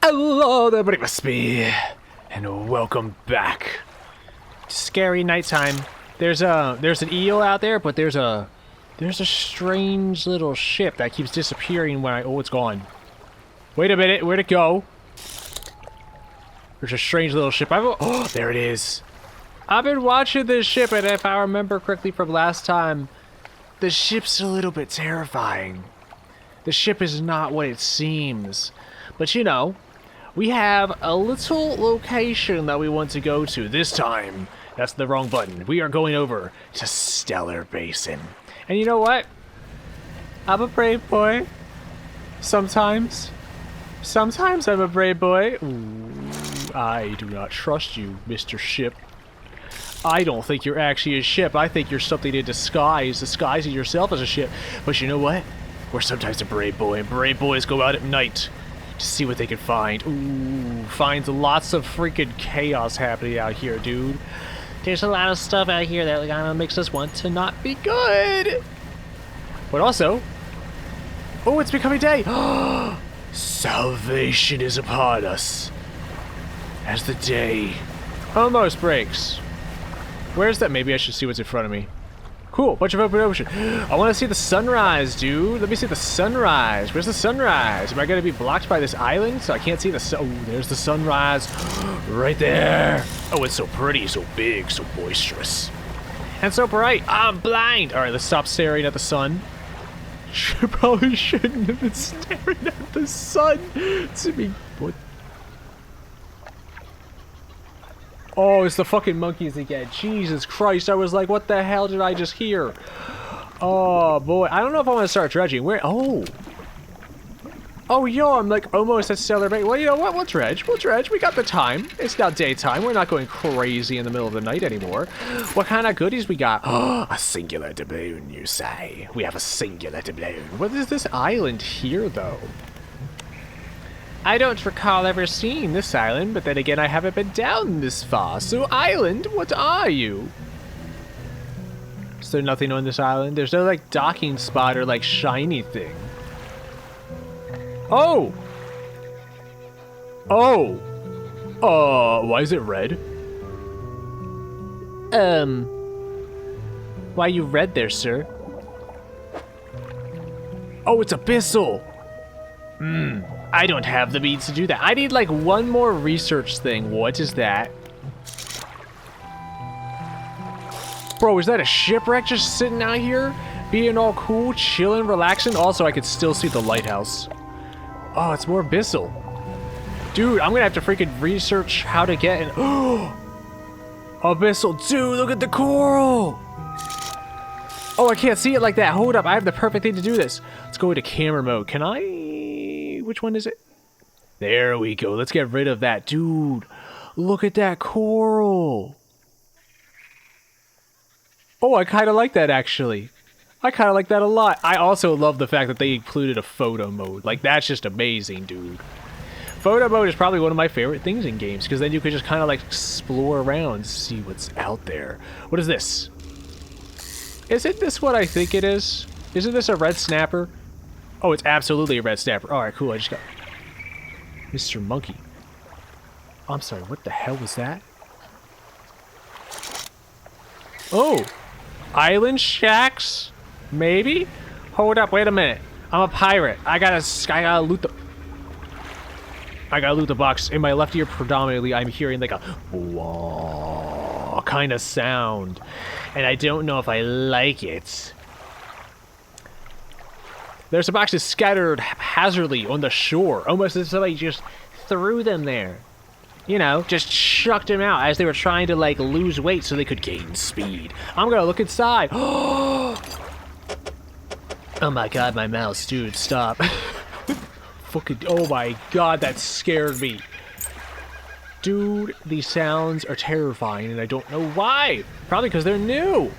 Hello there, buddy, Vesper, and welcome back. Scary nighttime. There's an eel out there, but there's a strange little ship that keeps disappearing when oh, it's gone. Wait a minute, where'd it go? There's a strange little ship. Oh, there it is. I've been watching this ship, and if I remember correctly from last time, the ship's a little bit terrifying. The ship is not what it seems. But you know, we have a little location that we want to go to. This time, that's the wrong button. We are going over to Stellar Basin. And you know what? I'm a brave boy. Sometimes I'm a brave boy. Ooh, I do not trust you, Mr. Ship. I don't think you're actually a ship. I think you're something in disguise, disguising yourself as a ship. But you know what? We're sometimes a brave boy, and brave boys go out at night to see what they can find. Ooh, finds lots of freaking chaos happening out here, dude. There's a lot of stuff out here that kind of makes us want to not be good. But also, oh, it's becoming day. Salvation is upon us as the day almost breaks. Where's that? Maybe I should see what's in front of me. Cool, bunch of open ocean. I want to see the sunrise, dude. Let me see the sunrise. Where's the sunrise? Am I going to be blocked by this island so I can't see the sun? Oh, there's the sunrise right there. Oh, it's so pretty, so big, so boisterous. And so bright. I'm blind. All right, let's stop staring at the sun. Probably shouldn't have been staring at the sun. To be... What? Oh, it's the fucking monkeys again. Jesus Christ, I was like, what the hell did I just hear? Oh, boy. I don't know if I want to start dredging. Where? Oh. Oh, yo, I'm like almost at Stellar Bay. Well, you know what? We'll dredge. We'll dredge. We got the time. It's now daytime. We're not going crazy in the middle of the night anymore. What kind of goodies we got? Oh, a singular doubloon, you say. We have a singular doubloon. What is this island here, though? I don't recall ever seeing this island, but then again, I haven't been down this far. So, island, what are you? Is there nothing on this island? There's no, like, docking spot or, like, shiny thing. Oh! Oh! Why is it red? Why are you red there, sir? Oh, it's abyssal! I don't have the means to do that. I need like one more research thing. What is that? Bro, is that a shipwreck just sitting out here? Being all cool, chilling, relaxing? Also, I can still see the lighthouse. Oh, it's more abyssal. Dude, I'm gonna have to freaking research how to get an... Abyssal. Dude, look at the coral! Oh, I can't see it like that. Hold up, I have the perfect thing to do this. Let's go into camera mode. Can I... Which one is it? There we go. Let's get rid of that. Dude, look at that coral. Oh, I kind of like that, actually. I kind of like that a lot. I also love the fact that they included a photo mode. Like, that's just amazing, dude. Photo mode is probably one of my favorite things in games, because then you can just kind of, like, explore around, see what's out there. What is this? Isn't this what I think it is? Isn't this a red snapper? Oh, it's absolutely a red snapper. All right, cool. I just got... Mr. Monkey. Oh, I'm sorry, what the hell was that? Oh! Island shacks? Maybe? Hold up, wait a minute. I'm a pirate. I gotta loot the... I gotta loot the box. In my left ear, predominantly, I'm hearing like a... wah kind of sound. And I don't know if I like it. There's some boxes scattered haphazardly on the shore, almost as if somebody just threw them there. You know, just chucked them out as they were trying to, like, lose weight so they could gain speed. I'm gonna look inside. Oh my god, my mouse. Dude, stop. Fucking, oh my god, that scared me. Dude, these sounds are terrifying, and I don't know why. Probably because they're new.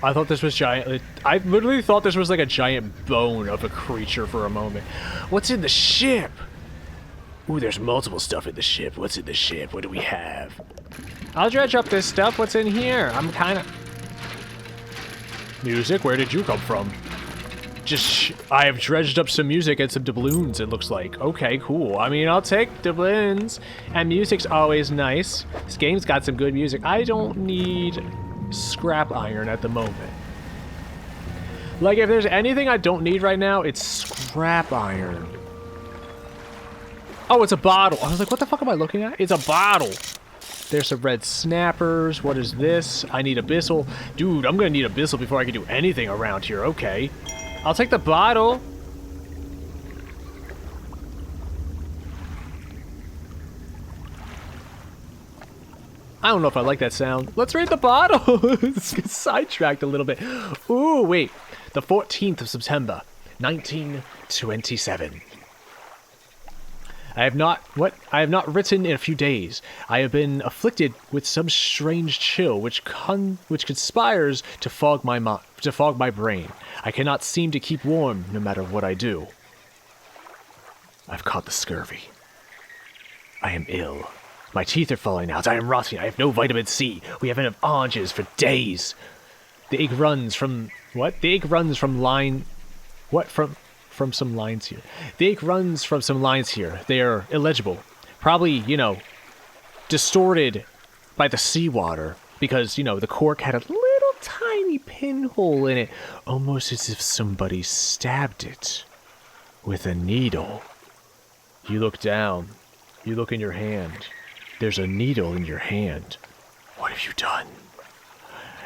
I thought this was giant. I literally thought this was like a giant bone of a creature for a moment. What's in the ship? Ooh, there's multiple stuff in the ship. What's in the ship? What do we have? I'll dredge up this stuff. What's in here? I'm kind of... Music? Where did you come from? I have dredged up some music and some doubloons, it looks like. Okay, cool. I mean, I'll take doubloons. And music's always nice. This game's got some good music. I don't need scrap iron at the moment. Like, if there's anything I don't need right now, it's scrap iron. Oh, it's a bottle. I was like, what the fuck am I looking at? It's a bottle. There's some red snappers. What is this? I need abyssal. Dude, I'm gonna need abyssal before I can do anything around here. Okay. I'll take the bottle. I don't know if I like that sound. Let's read the bottle. Let's get sidetracked a little bit. Ooh, wait. The 14th of September, 1927. I have not written in a few days. I have been afflicted with some strange chill which conspires to fog my brain. I cannot seem to keep warm no matter what I do. I've caught the scurvy. I am ill. My teeth are falling out. I am rotting. I have no vitamin C. We haven't had oranges for days. The egg runs from what? The egg runs from line. What from some lines here. The ink runs from some lines here. They are illegible. Probably, you know, distorted by the seawater because, you know, the cork had a little tiny pinhole in it, almost as if somebody stabbed it with a needle. You look down. You look in your hand. There's a needle in your hand. What have you done?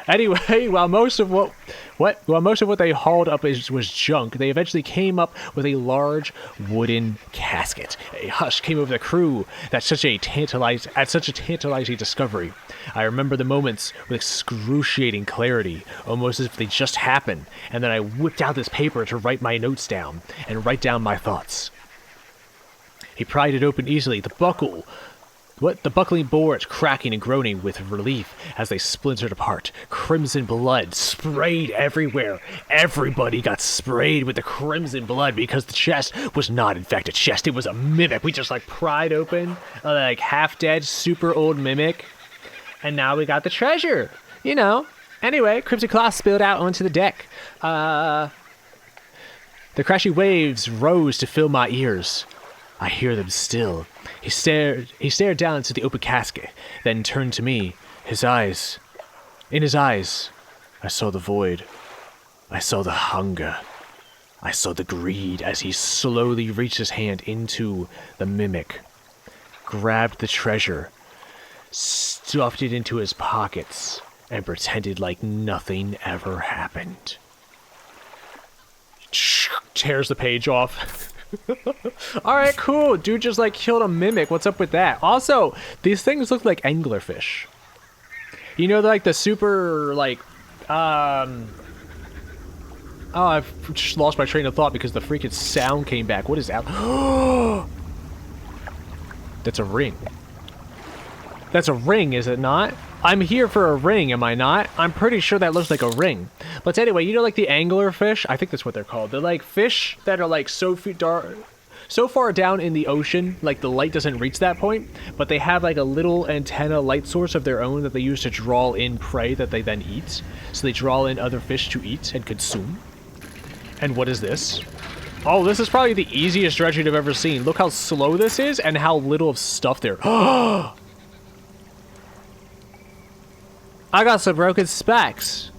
Anyway, while most of what they hauled up was junk, they eventually came up with a large wooden casket. A hush came over the crew at such a tantalizing discovery. I remember the moments with excruciating clarity, almost as if they just happened, and then I whipped out this paper to write my notes down and write down my thoughts. He pried it open easily. The buckling boards cracking and groaning with relief as they splintered apart. Crimson blood sprayed everywhere. Everybody got sprayed with the crimson blood because the chest was not in fact a chest. It was a mimic. We just like pried open a like half dead, super old mimic. And now we got the treasure. You know. Anyway, Crimson Claw spilled out onto the deck. The crashy waves rose to fill my ears. I hear them still. He stared down into the open casket, then turned to me. In his eyes, I saw the void. I saw the hunger. I saw the greed as he slowly reached his hand into the mimic, grabbed the treasure, stuffed it into his pockets, and pretended like nothing ever happened. Tears the page off. Alright, cool. Dude just like killed a mimic. What's up with that? Also, these things look like anglerfish. You know, like the super, like, oh, I've just lost my train of thought because the freaking sound came back. What is that? That's a ring. That's a ring, is it not? I'm here for a ring, am I not? I'm pretty sure that looks like a ring. But anyway, you know, like the anglerfish? I think that's what they're called. They're like fish that are like so far down in the ocean, like the light doesn't reach that point, but they have like a little antenna light source of their own that they use to draw in prey that they then eat. So they draw in other fish to eat and consume. And what is this? Oh, this is probably the easiest dredging I've ever seen. Look how slow this is and how little of stuff there. I got some broken specs.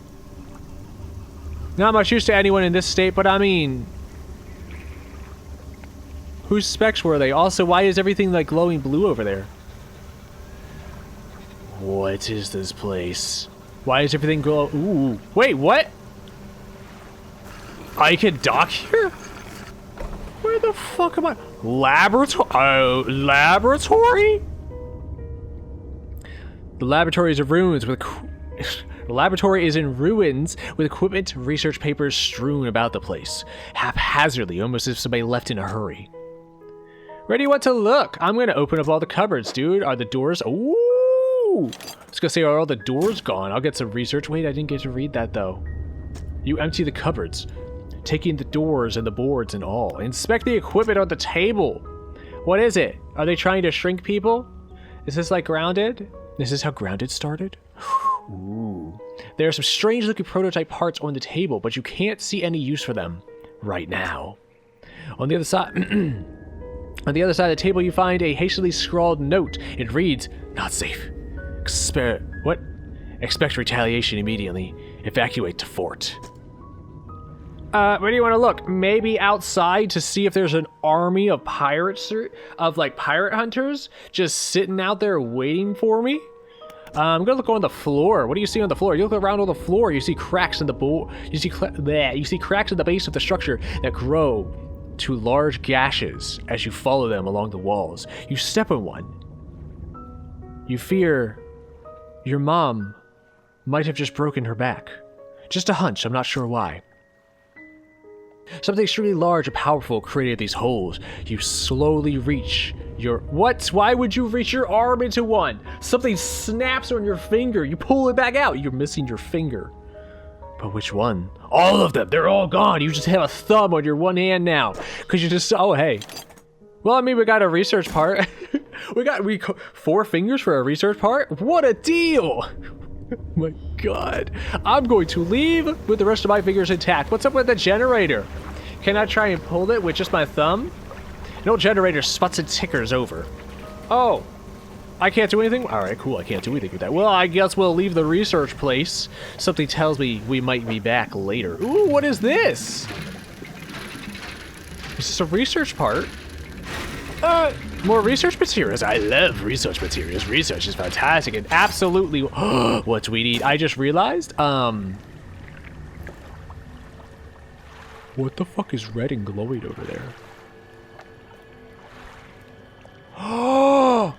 Not much use to anyone in this state, but I mean... Whose specs were they? Also, why is everything like glowing blue over there? What is this place? Why is everything glow... Ooh. Wait, what? I can dock here? Where the fuck am I? Laboratory? The laboratory is in ruins with... The laboratory is in ruins with equipment, research papers strewn about the place. Haphazardly, almost as if somebody left in a hurry. Where do you want to look? I'm going to open up all the cupboards, dude. Are the doors... Ooh! I was going to say, are all the doors gone? I'll get some research. Wait, I didn't get to read that, though. You empty the cupboards, taking the doors and the boards and all. Inspect the equipment on the table. What is it? Are they trying to shrink people? Is this like Grounded? This is how Grounded started? Ooh. There are some strange-looking prototype parts on the table, but you can't see any use for them. right now. On the other side... On the other side of the table, you find a hastily scrawled note. It reads, "Not safe. Expect retaliation immediately. Evacuate to fort." Where do you want to look? Maybe outside to see if there's an army of pirates, like pirate hunters, just sitting out there waiting for me? I'm gonna look on the floor. What do you see on the floor? You look around on the floor. You see cracks in the You see cracks in the base of the structure that grow to large gashes as you follow them along the walls. You step on one. You fear your mom might have just broken her back. Just a hunch, I'm not sure why. Something extremely large and powerful created these holes. You slowly reach your... What? Why would you reach your arm into one? Something snaps on your finger. You pull it back out. You're missing your finger. But which one? All of them. They're all gone. You just have a thumb on your one hand now. Because you just... Oh, hey. Well, I mean, we got a research part. we got 4 fingers for a research part? What a deal! Oh my god. I'm going to leave with the rest of my fingers intact. What's up with the generator? Can I try and pull it with just my thumb? No generator sputs and tickers over. Oh. I can't do anything? Alright, cool. I can't do anything with that. Well, I guess we'll leave the research place. Something tells me we might be back later. Ooh, what is this? Is this a research part? More research materials. I love research materials. Research is fantastic and absolutely what we need. I just realized, what the fuck is red and glowing over there? Oh!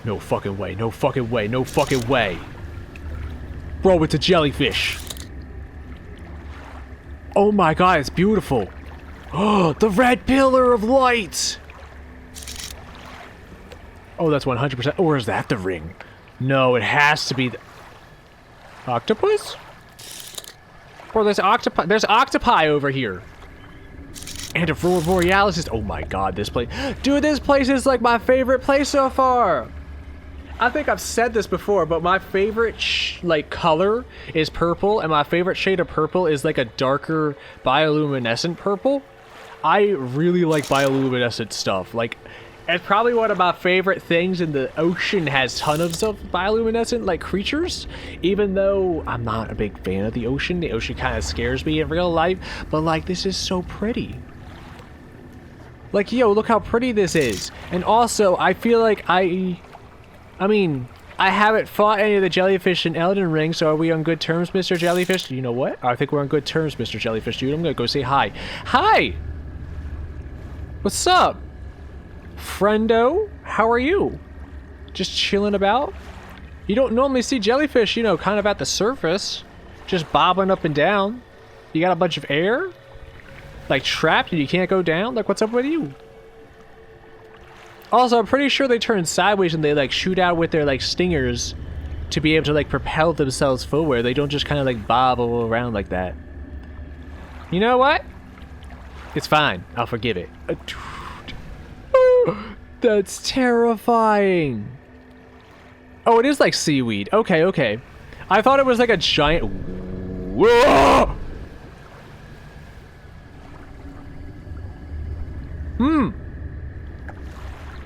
No fucking way, no fucking way, no fucking way. Bro, it's a jellyfish. Oh my god, it's beautiful. Oh, the red pillar of light! Oh, that's 100%. Or is that the ring? No, it has to be the... Octopus? Bro, there's octopi over here. And Aurora Borealis is... Oh my god, this place... Dude, this place is like my favorite place so far. I think I've said this before, but my favorite color is purple, and my favorite shade of purple is like a darker bioluminescent purple. I really like bioluminescent stuff. Like, it's probably one of my favorite things, and the ocean has tons of bioluminescent like creatures. Even though I'm not a big fan of the ocean kind of scares me in real life. But like, this is so pretty. Like, yo, look how pretty this is. And also, I feel like I mean, I haven't fought any of the jellyfish in Elden Ring, so are we on good terms, Mr. Jellyfish? You know what? I think we're on good terms, Mr. Jellyfish, dude. I'm gonna go say hi. Hi! What's up? Friendo? How are you? Just chilling about? You don't normally see jellyfish, you know, kind of at the surface. Just bobbing up and down. You got a bunch of air? Like, trapped and you can't go down? Like, what's up with you? Also, I'm pretty sure they turn sideways and they, like, shoot out with their, like, stingers to be able to, like, propel themselves forward. They don't just kind of, like, bob around like that. You know what? It's fine. I'll forgive it. That's terrifying. Oh, it is like seaweed. Okay, okay. I thought it was like a giant... Whoa!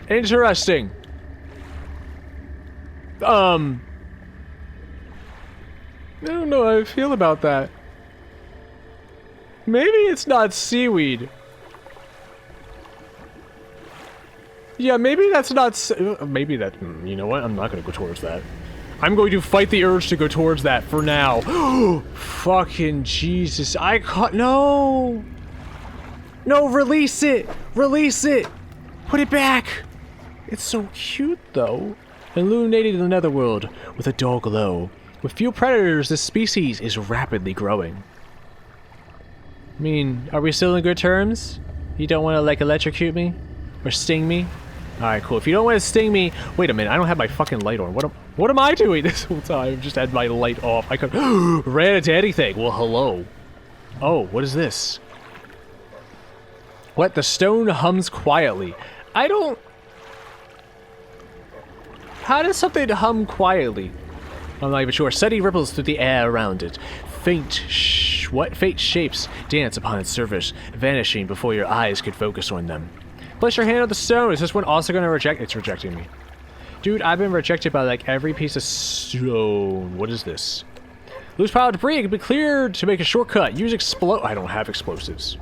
Interesting. I don't know how I feel about that. Maybe it's not seaweed. Yeah, maybe that's not... Maybe that... You know what? I'm not going to go towards that. I'm going to fight the urge to go towards that for now. Fucking Jesus. I caught... No! No, release it! Release it! Put it back! It's so cute, though. Illuminated in the netherworld with a dull glow. With few predators, this species is rapidly growing. I mean, are we still in good terms? You don't want to, like, electrocute me? Or sting me? Alright, cool. If you don't want to sting me... Wait a minute, I don't have my fucking light on. What am I doing this whole time? I've just had my light off. I could... ran into anything. Well, hello. Oh, what is this? What? The stone hums quietly. I don't... How does something hum quietly? I'm not even sure. Steady ripples through the air around it. Faint what fate shapes dance upon its surface, vanishing before your eyes could focus on them. Place your hand on the stone. Is this one also going to reject? It's rejecting me. Dude, I've been rejected by like every piece of stone. What is this? Loose pile of debris. It can be cleared to make a shortcut. Use I don't have explosives.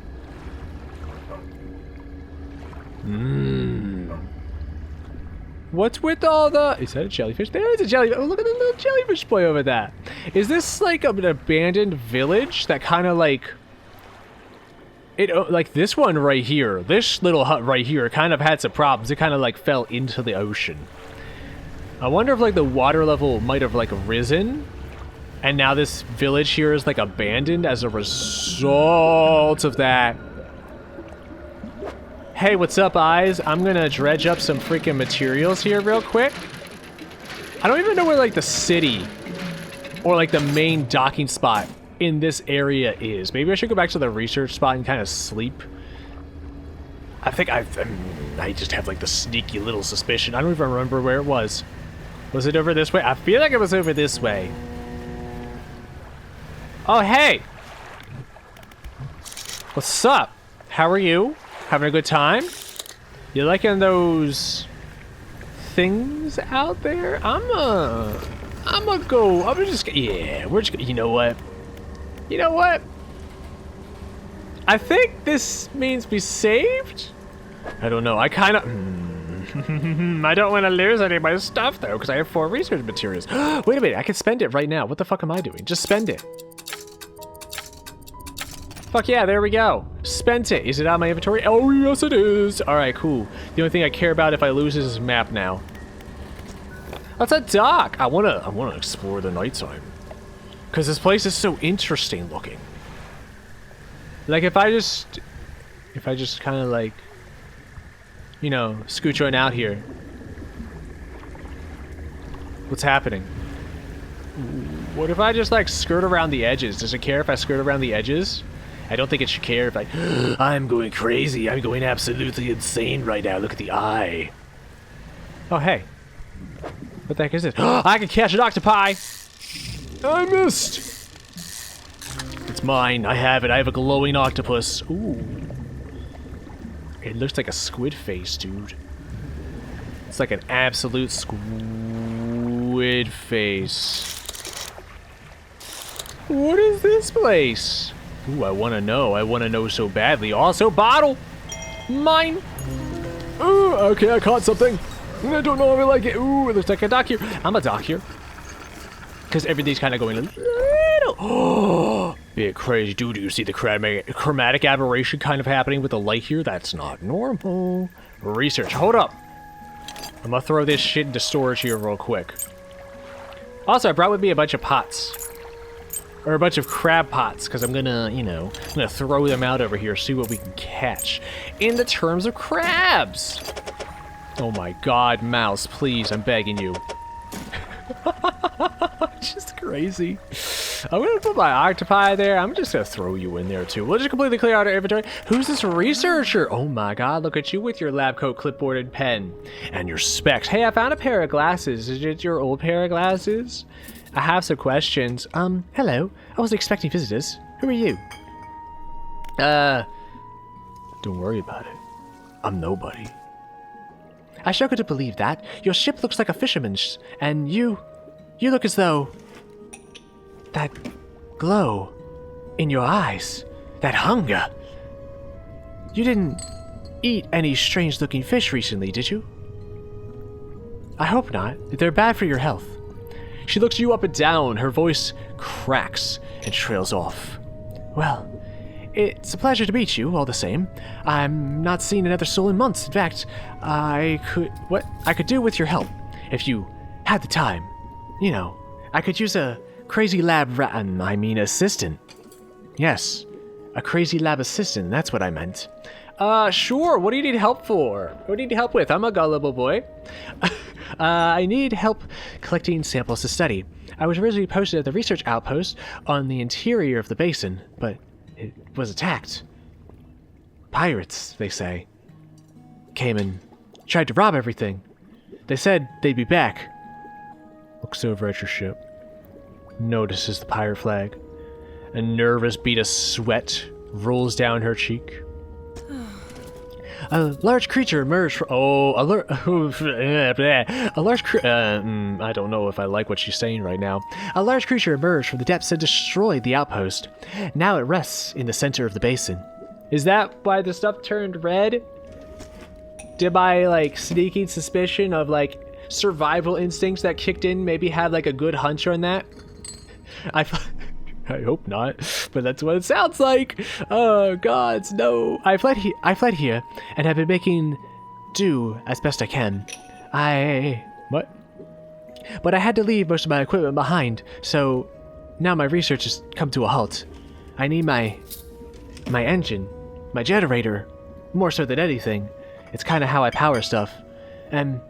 What's with all the... Is that a jellyfish? There is a jellyfish. Oh, look at the little jellyfish boy over there. Is this like an abandoned village that kind of like... like this one right here. This little hut right here kind of had some problems. It kind of like fell into the ocean. I wonder if like the water level might have like risen. And now this village here is like abandoned as a result of that. Hey, what's up, eyes? I'm gonna dredge up some freaking materials here real quick. I don't even know where like the city or like the main docking spot in this area is. Maybe I should go back to the research spot and kind of sleep. I think I just have like the sneaky little suspicion. I don't even remember where it was. Was it over this way? I feel like it was over this way. Oh, hey! What's up? How are you? Having a good time? You liking those things out there? Yeah, you know what? You know what? I think this means we saved? I don't know. I kind of... I don't want to lose any of my stuff, though, because I have 4 research materials. Wait a minute. I can spend it right now. What the fuck am I doing? Just spend it. Fuck yeah, there we go. Spent it. Is it on my inventory? Oh, yes, it is. All right, cool. The only thing I care about if I lose is this map now. That's a dock. I wanna explore the nighttime. Because this place is so interesting looking. Like, if I just kind of, like, you know, scooch on out here. What's happening? What if I just, like, skirt around the edges? Does it care if I skirt around the edges? I don't think it should care if I... I'm going crazy. I'm going absolutely insane right now. Look at the eye. Oh, hey. What the heck is this? I can catch an octopi! I missed! It's mine. I have it. I have a glowing octopus. Ooh. It looks like a squid face, dude. It's like an absolute squid face. What is this place? Ooh, I want to know. I want to know so badly. Also, bottle! Mine! Ooh, okay, I caught something. I don't know if I like it. Ooh, it looks like a dock here. I'm a dock here. Because everything's kind of going a little... Oh, bit crazy. Dude, do you see the chromatic aberration kind of happening with the light here? That's not normal. Research. Hold up. I'm going to throw this shit into storage here real quick. Also, I brought with me a bunch of pots. Or a bunch of crab pots, because I'm gonna, you know, I'm gonna throw them out over here, see what we can catch. In the terms of crabs! Oh my god, mouse, please, I'm begging you. Just crazy. I'm gonna put my octopi there. I'm just gonna throw you in there too. We'll just completely clear out our inventory. Who's this researcher? Oh my god, look at you with your lab coat, clipboard, and pen. And your specs. Hey, I found a pair of glasses. Is it your old pair of glasses? I have some questions. Hello. I wasn't expecting visitors. Who are you? Don't worry about it. I'm nobody. I struggle to believe that. Your ship looks like a fisherman's, and you look as though... That glow in your eyes. That hunger. You didn't eat any strange-looking fish recently, did you? I hope not. They're bad for your health. She looks you up and down. Her voice cracks and trails off. Well, it's a pleasure to meet you, all the same. I'm not seeing another soul in months. In fact, I could do with your help, if you had the time. You know, I could use a crazy lab assistant. Yes, a crazy lab assistant, that's what I meant. Sure, what do you need help for? What do you need help with? I'm a gullible boy. I need help collecting samples to study. I was originally posted at the research outpost on the interior of the basin, but it was attacked. Pirates, they say, came and tried to rob everything. They said they'd be back. Looks over at your ship. Notices the pirate flag. A nervous bead of sweat rolls down her cheek. A large creature emerged from... I don't know if I like what she's saying right now. A large creature emerged from the depths and destroyed the outpost. Now it rests in the center of the basin. Is that why the stuff turned red? Did my, like, sneaking suspicion of, like, survival instincts that kicked in maybe had, like, a good hunch on that? I hope not, but that's what it sounds like. Oh, gods, no. I fled here and have been making do as best I can. What? But I had to leave most of my equipment behind, so now my research has come to a halt. I need my engine, my generator, more so than anything. It's kind of how I power stuff. And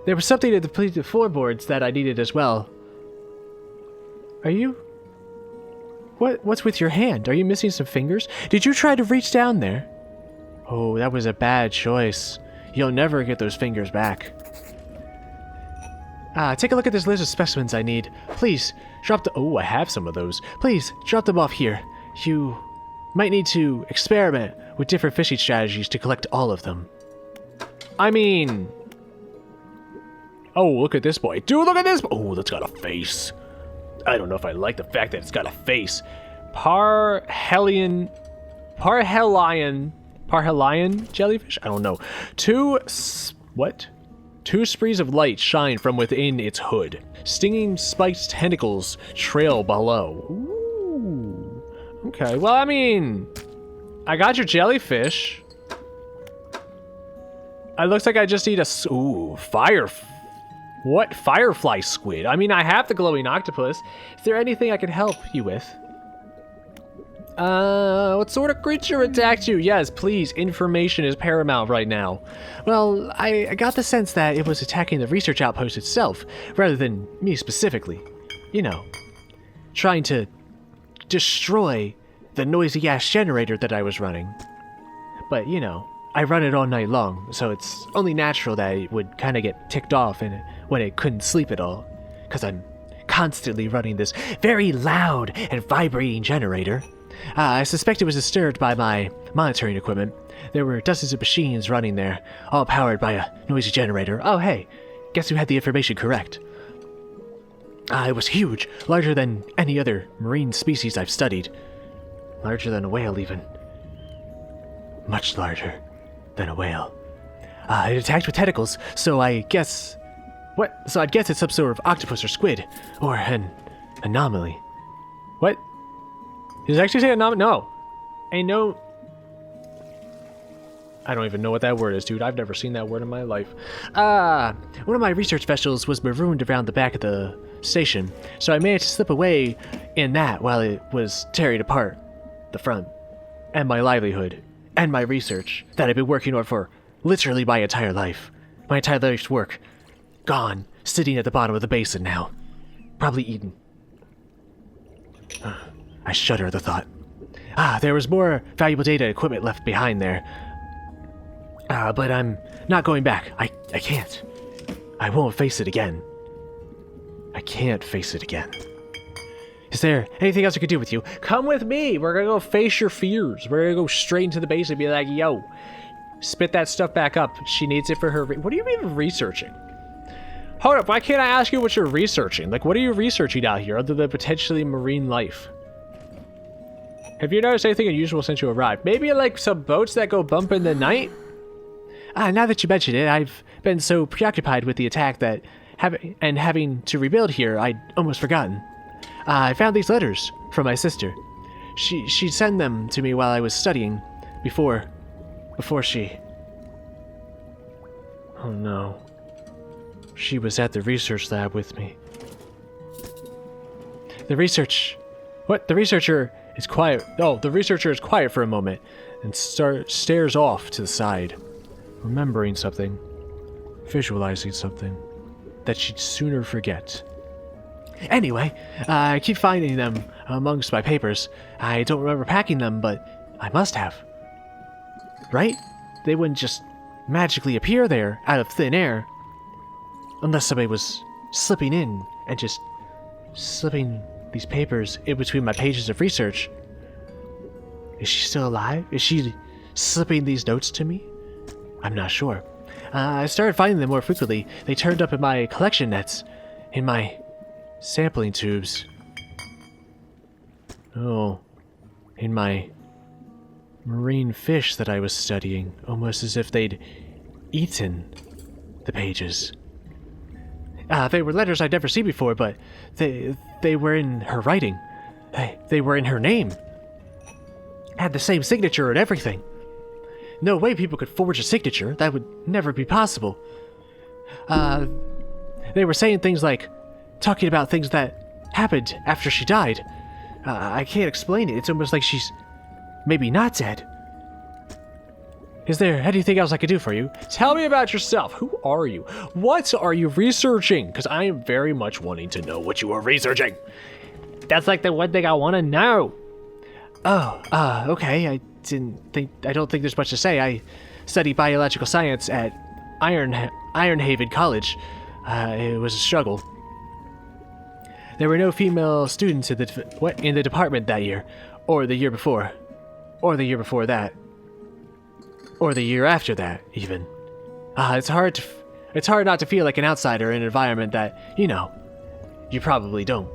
there was something to deplete the floorboards that I needed as well. Are you... What's with your hand? Are you missing some fingers? Did you try to reach down there? Oh, that was a bad choice. You'll never get those fingers back. Take a look at this list of specimens I need. Please, drop the... Oh, I have some of those. Please, drop them off here. You might need to experiment with different fishing strategies to collect all of them. I mean... Oh, look at this boy. Dude, look at this... Oh, that's got a face. I don't know if I like the fact that it's got a face. Parhelion jellyfish? I don't know. Two sprees of light shine from within its hood. Stinging spiked tentacles trail below. Ooh. Okay, well, I mean... I got your jellyfish. It looks like I just need a... Ooh, What? Firefly squid? I mean, I have the glowing octopus. Is there anything I can help you with? What sort of creature attacked you? Yes, please. Information is paramount right now. Well, I got the sense that it was attacking the research outpost itself, rather than me specifically. You know, trying to destroy the noisy-ass generator that I was running. But, you know, I run it all night long, so it's only natural that it would kind of get ticked off when it couldn't sleep at all, because I'm constantly running this very loud and vibrating generator. I suspect it was disturbed by my monitoring equipment. There were dozens of machines running there, all powered by a noisy generator. Oh, hey, guess who had the information correct? It was huge, larger than any other marine species I've studied. Larger than a whale, even. Much larger than a whale. It attacked with tentacles, so I guess... What? So I'd guess it's some sort of octopus or squid, or an anomaly. What? Did it actually say anomaly? No. Ain't no... I don't even know what that word is, dude. I've never seen that word in my life. One of my research vessels was marooned around the back of the station, so I managed to slip away in that while it was tearing apart the front. And my livelihood. And my research that I've been working on for literally my entire life. My entire life's work. Gone. Sitting at the bottom of the basin now. Probably eaten. I shudder at the thought. There was more valuable data and equipment left behind there. But I'm not going back. I can't. I won't face it again. I can't face it again. Is there anything else I could do with you? Come with me! We're gonna go face your fears. We're gonna go straight into the base and be like, yo, spit that stuff back up. She needs it for her... What are you even researching? Hold up, why can't I ask you what you're researching? Like, what are you researching out here other than potentially marine life? Have you noticed anything unusual since you arrived? Maybe like some boats that go bump in the night? Now that you mention it, I've been so preoccupied with the attack that having to rebuild here, I'd almost forgotten. I found these letters from my sister. She'd send them to me while I was studying, before she... Oh no. She was at the research lab with me. The researcher is quiet. Oh, the researcher is quiet for a moment and stares off to the side, remembering something, visualizing something that she'd sooner forget. Anyway, I keep finding them amongst my papers. I don't remember packing them, but I must have. Right? They wouldn't just magically appear there out of thin air. Unless somebody was slipping in and just slipping these papers in between my pages of research. Is she still alive? Is she slipping these notes to me? I'm not sure. I started finding them more frequently. They turned up in my collection nets, in my sampling tubes. Oh, in my marine fish that I was studying, almost as if they'd eaten the pages. They were letters I'd never seen before, but they were in her writing. They were in her name. Had the same signature and everything. No way people could forge a signature. That would never be possible. They were saying things like, talking about things that happened after she died. I can't explain it. It's almost like she's maybe not dead. Is there anything else I could do for you? Tell me about yourself. Who are you? What are you researching? Because I am very much wanting to know what you are researching. That's like the one thing I want to know. Oh, okay. I don't think there's much to say. I study biological science at Ironhaven College. It was a struggle. There were no female students in the department that year, or the year before, or the year before that, or the year after that, even. It's hard not to feel like an outsider in an environment that, you probably don't.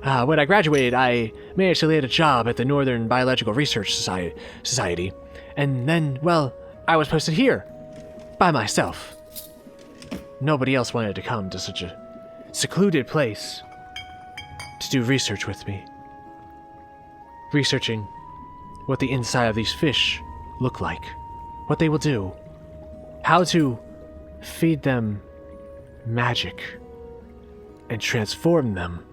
When I graduated, I managed to land a job at the Northern Biological Research Society, and then, well, I was posted here, by myself. Nobody else wanted to come to such a secluded place to do research with me. Researching what the inside of these fish look like, what they will do, how to feed them magic and transform them.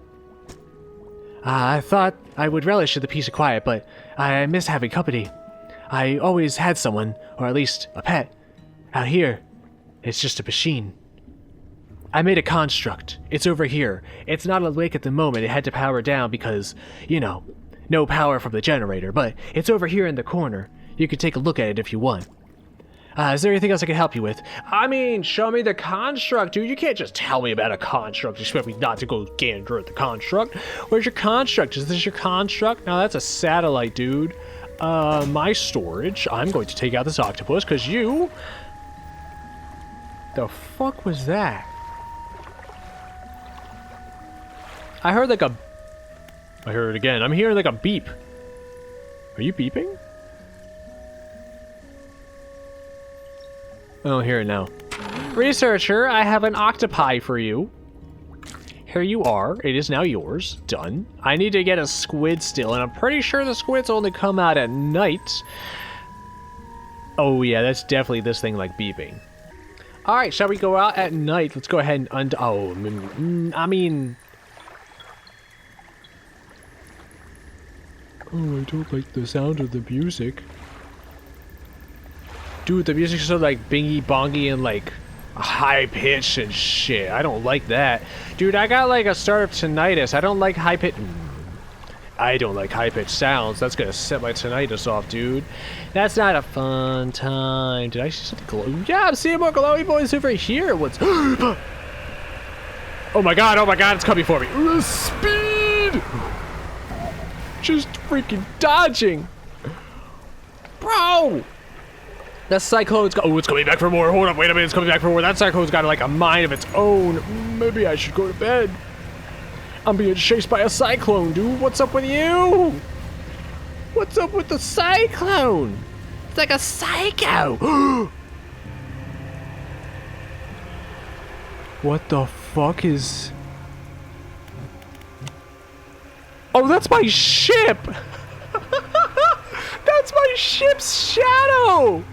I thought I would relish in the peace of quiet, but I miss having company. I always had someone, or at least a pet. Out here, it's just a machine. I made a construct. It's over here. It's not awake at the moment. It had to power down because, no power from the generator, but it's over here in the corner. You can take a look at it if you want. Is there anything else I can help you with? I mean, show me the construct, dude. You can't just tell me about a construct. You expect me not to go gander at the construct. Where's your construct? Is this your construct? No, that's a satellite, dude. My storage. I'm going to take out this octopus, because you... The fuck was that? I heard like a... I heard it again. I'm hearing like a beep. Are you beeping? I don't hear it now. Researcher, I have an octopi for you. Here you are. It is now yours. Done. I need to get a squid still, and I'm pretty sure the squids only come out at night. Oh yeah, that's definitely this thing like beeping. Alright, shall we go out at night? Let's go ahead and I mean... Oh, I don't like the sound of the music. Dude, the music's so like bingy bongy and like high pitched and shit. I don't like that. Dude, I got like a start of tinnitus. I don't like high pitched sounds. That's gonna set my tinnitus off, dude. That's not a fun time. Did I see something glow? Yeah, I'm seeing more glowy boys over here. What's... Oh my god, it's coming for me. Speed! Just freaking dodging. Bro! That cyclone's got... Oh, it's coming back for more. Hold up, wait a minute, it's coming back for more. That cyclone's got like a mind of its own. Maybe I should go to bed. I'm being chased by a cyclone, dude. What's up with you? What's up with the cyclone? It's like a psycho. What the fuck is... Oh, that's my ship! That's my ship's shadow!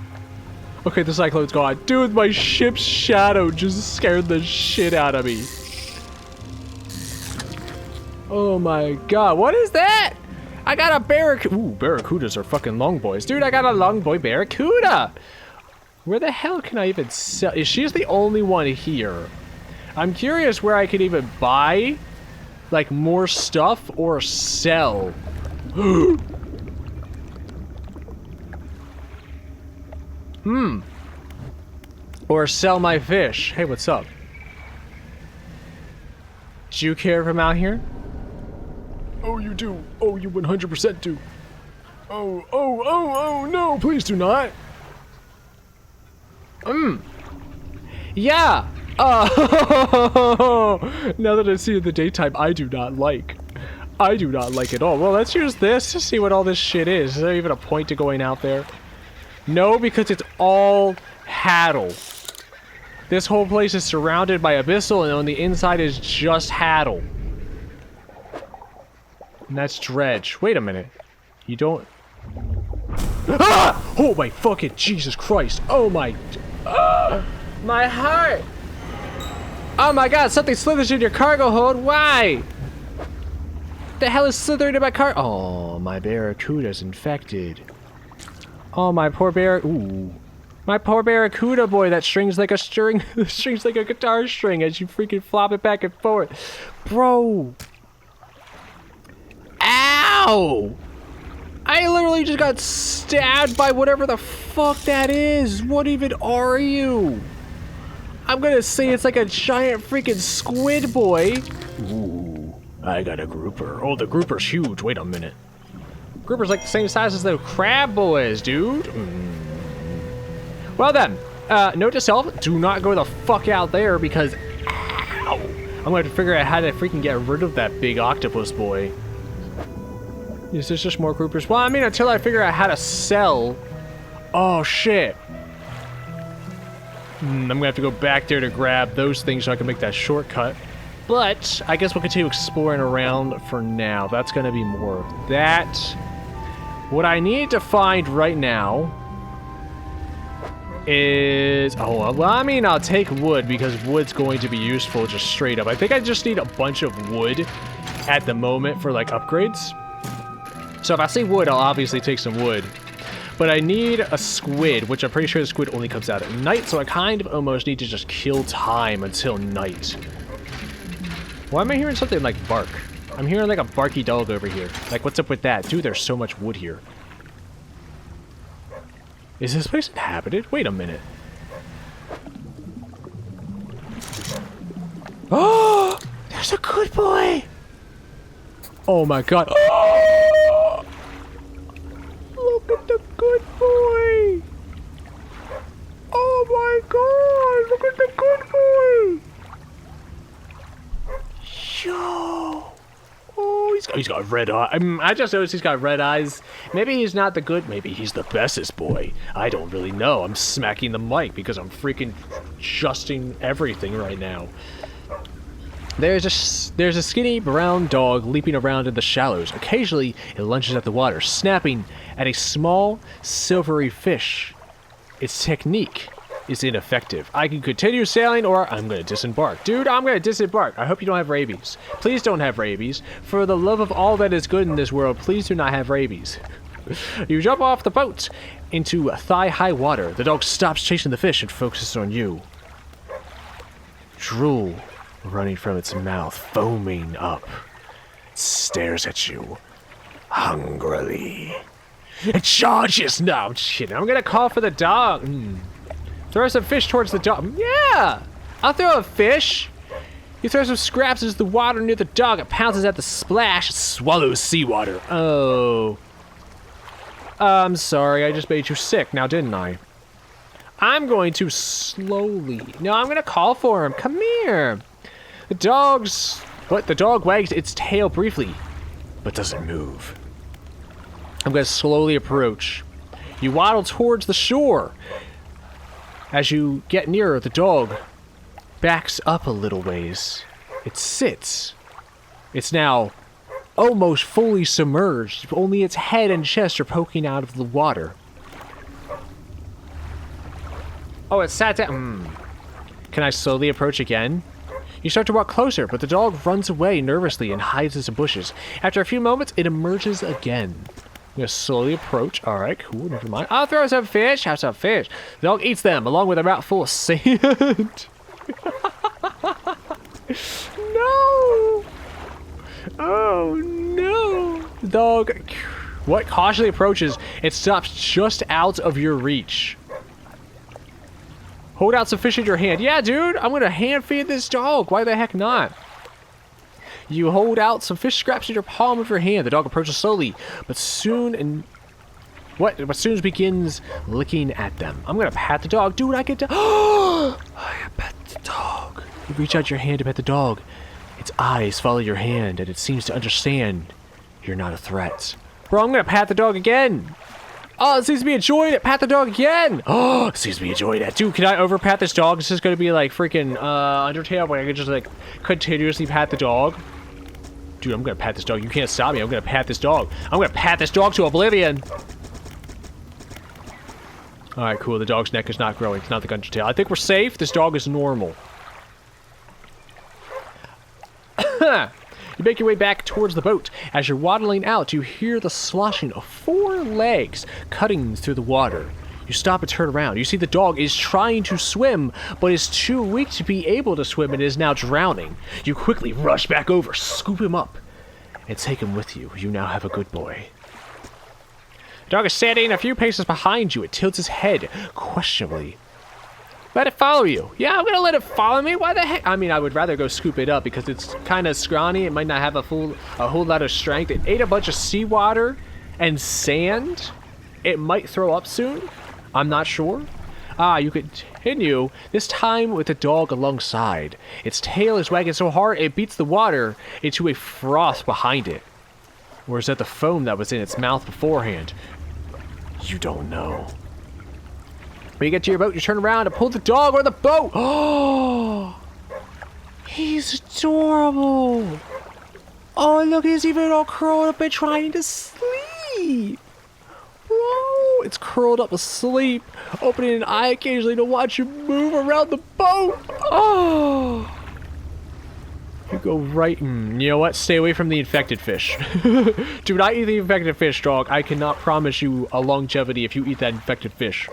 Okay, the cyclone's gone. Dude, my ship's shadow just scared the shit out of me. Oh my god, what is that? I got a barracuda. Ooh, barracudas are fucking long boys. Dude, I got a long boy barracuda. Where the hell can I even sell? Is she the only one here? I'm curious where I could even buy, like, more stuff or sell. Or sell my fish. Hey, what's up? Do you care if I'm out here? Oh, you do. Oh, you 100% do. Oh, no, please do not. Yeah. Oh, now that I see it in the daytime, I do not like. I do not like it all. Well, let's use this to see what all this shit is. Is there even a point to going out there? No, because it's all haddle. This whole place is surrounded by abyssal, and on the inside is just haddle. And that's Dredge. Wait a minute. You don't... Ah! Oh my fucking Jesus Christ. Oh my... Ah! My heart! Oh my god, something slithers in your cargo hold. Why? The hell is slithering in my car? Oh, my barracuda's infected. Oh, my poor Ooh. My poor barracuda boy, that strings like a strings like a guitar string as you freaking flop it back and forth. Bro. Ow! I literally just got stabbed by whatever the fuck that is. What even are you? I'm gonna say it's like a giant freaking squid boy. Ooh, I got a grouper. Oh, the grouper's huge. Wait a minute. Grouper's like the same size as the crab boys, dude. Well then, note to self, do not go the fuck out there because, ow, I'm gonna have to figure out how to freaking get rid of that big octopus boy. Is this just more groupers? Well, I mean, until I figure out how to sell. Oh, shit. I'm gonna have to go back there to grab those things so I can make that shortcut. But I guess we'll continue exploring around for now. That's gonna be more of that. What I need to find right now is... Oh, well, I mean, I'll take wood because wood's going to be useful just straight up. I think I just need a bunch of wood at the moment for, like, upgrades. So if I see wood, I'll obviously take some wood. But I need a squid, which I'm pretty sure the squid only comes out at night, so I kind of almost need to just kill time until night. Why am I hearing something like bark? I'm hearing like a barky dog over here. Like, what's up with that? Dude, there's so much wood here. Is this place inhabited? Wait a minute. Oh! There's a good boy! Oh my god. Oh! Look at the good boy! Oh my god! Look at the good boy! Yo! Oh, he's got red eyes. I just noticed he's got red eyes. Maybe he's not the good, maybe he's the bestest boy. I don't really know. I'm smacking the mic because I'm freaking adjusting everything right now. There's a skinny brown dog leaping around in the shallows. Occasionally, it lunges at the water, snapping at a small, silvery fish. Its technique is ineffective. I can continue sailing, or I'm going to disembark. Dude, I'm going to disembark. I hope you don't have rabies. Please don't have rabies. For the love of all that is good in this world, please do not have rabies. You jump off the boat into thigh-high water. The dog stops chasing the fish and focuses on you. Drool running from its mouth, foaming up. It stares at you hungrily. It charges. No, I'm just kidding. I'm gonna call for the dog. Throw some fish towards the dog. Yeah, I'll throw a fish. You throw some scraps into the water near the dog. It pounces at the splash. It swallows seawater. Oh. I'm sorry. I just made you sick now, didn't I? I'm going to slowly... No, I'm gonna call for him. Come here. The dog wags its tail briefly, but doesn't move. I'm going to slowly approach. You waddle towards the shore. As you get nearer, the dog backs up a little ways. It sits. It's now almost fully submerged. Only its head and chest are poking out of the water. Oh, it sat down. Can I slowly approach again? You start to walk closer, but the dog runs away nervously and hides in some bushes. After a few moments, it emerges again. I'm going to slowly approach. All right, cool, never mind. I'll throw some fish. Have some fish. The dog eats them, along with a mouth full of sand. No! Oh, no! The dog, what, cautiously approaches. It stops just out of your reach. Hold out some fish in your hand. Yeah, dude, I'm going to hand feed this dog. Why the heck not? You hold out some fish scraps in your palm of your hand. The dog approaches slowly, but soon begins licking at them. I'm gonna pat the dog. Dude, I get to... I pet the dog. You reach out your hand to pet the dog. Its eyes follow your hand, and it seems to understand you're not a threat. Bro, I'm gonna pat the dog again. Oh, it seems to be enjoying it. Pat the dog again. Oh, it seems to be enjoying it. Dude, can I over pat this dog? This is gonna be like freaking Undertale where I can just like continuously pat the dog. Dude, I'm gonna pat this dog. You can't stop me. I'm gonna pat this dog. I'm gonna pat this dog to oblivion. Alright, cool. The dog's neck is not growing. It's not the Undertale. I think we're safe. This dog is normal. You make your way back towards the boat. As you're waddling out, you hear the sloshing of 4 legs cutting through the water. You stop and turn around. You see the dog is trying to swim, but is too weak to be able to swim and is now drowning. You quickly rush back over, scoop him up, and take him with you. You now have a good boy. The dog is standing a few paces behind you. It tilts its head questionably. Let it follow you. Yeah, I'm gonna let it follow me. Why the heck? I mean, I would rather go scoop it up because it's kind of scrawny. It might not have a whole lot of strength. It ate a bunch of seawater and sand. It might throw up soon. I'm not sure. You continue, this time with the dog alongside. Its tail is wagging so hard it beats the water into a froth behind it. Or is that the foam that was in its mouth beforehand? You don't know. When you get to your boat, you turn around and pull the dog or the boat. Oh, he's adorable. Oh, look, he's even all curled up and trying to sleep. Whoa, it's curled up asleep, opening an eye occasionally to watch you move around the boat. Oh. You go right... you know what? Stay away from the infected fish. Do not eat the infected fish, dog. I cannot promise you a longevity if you eat that infected fish.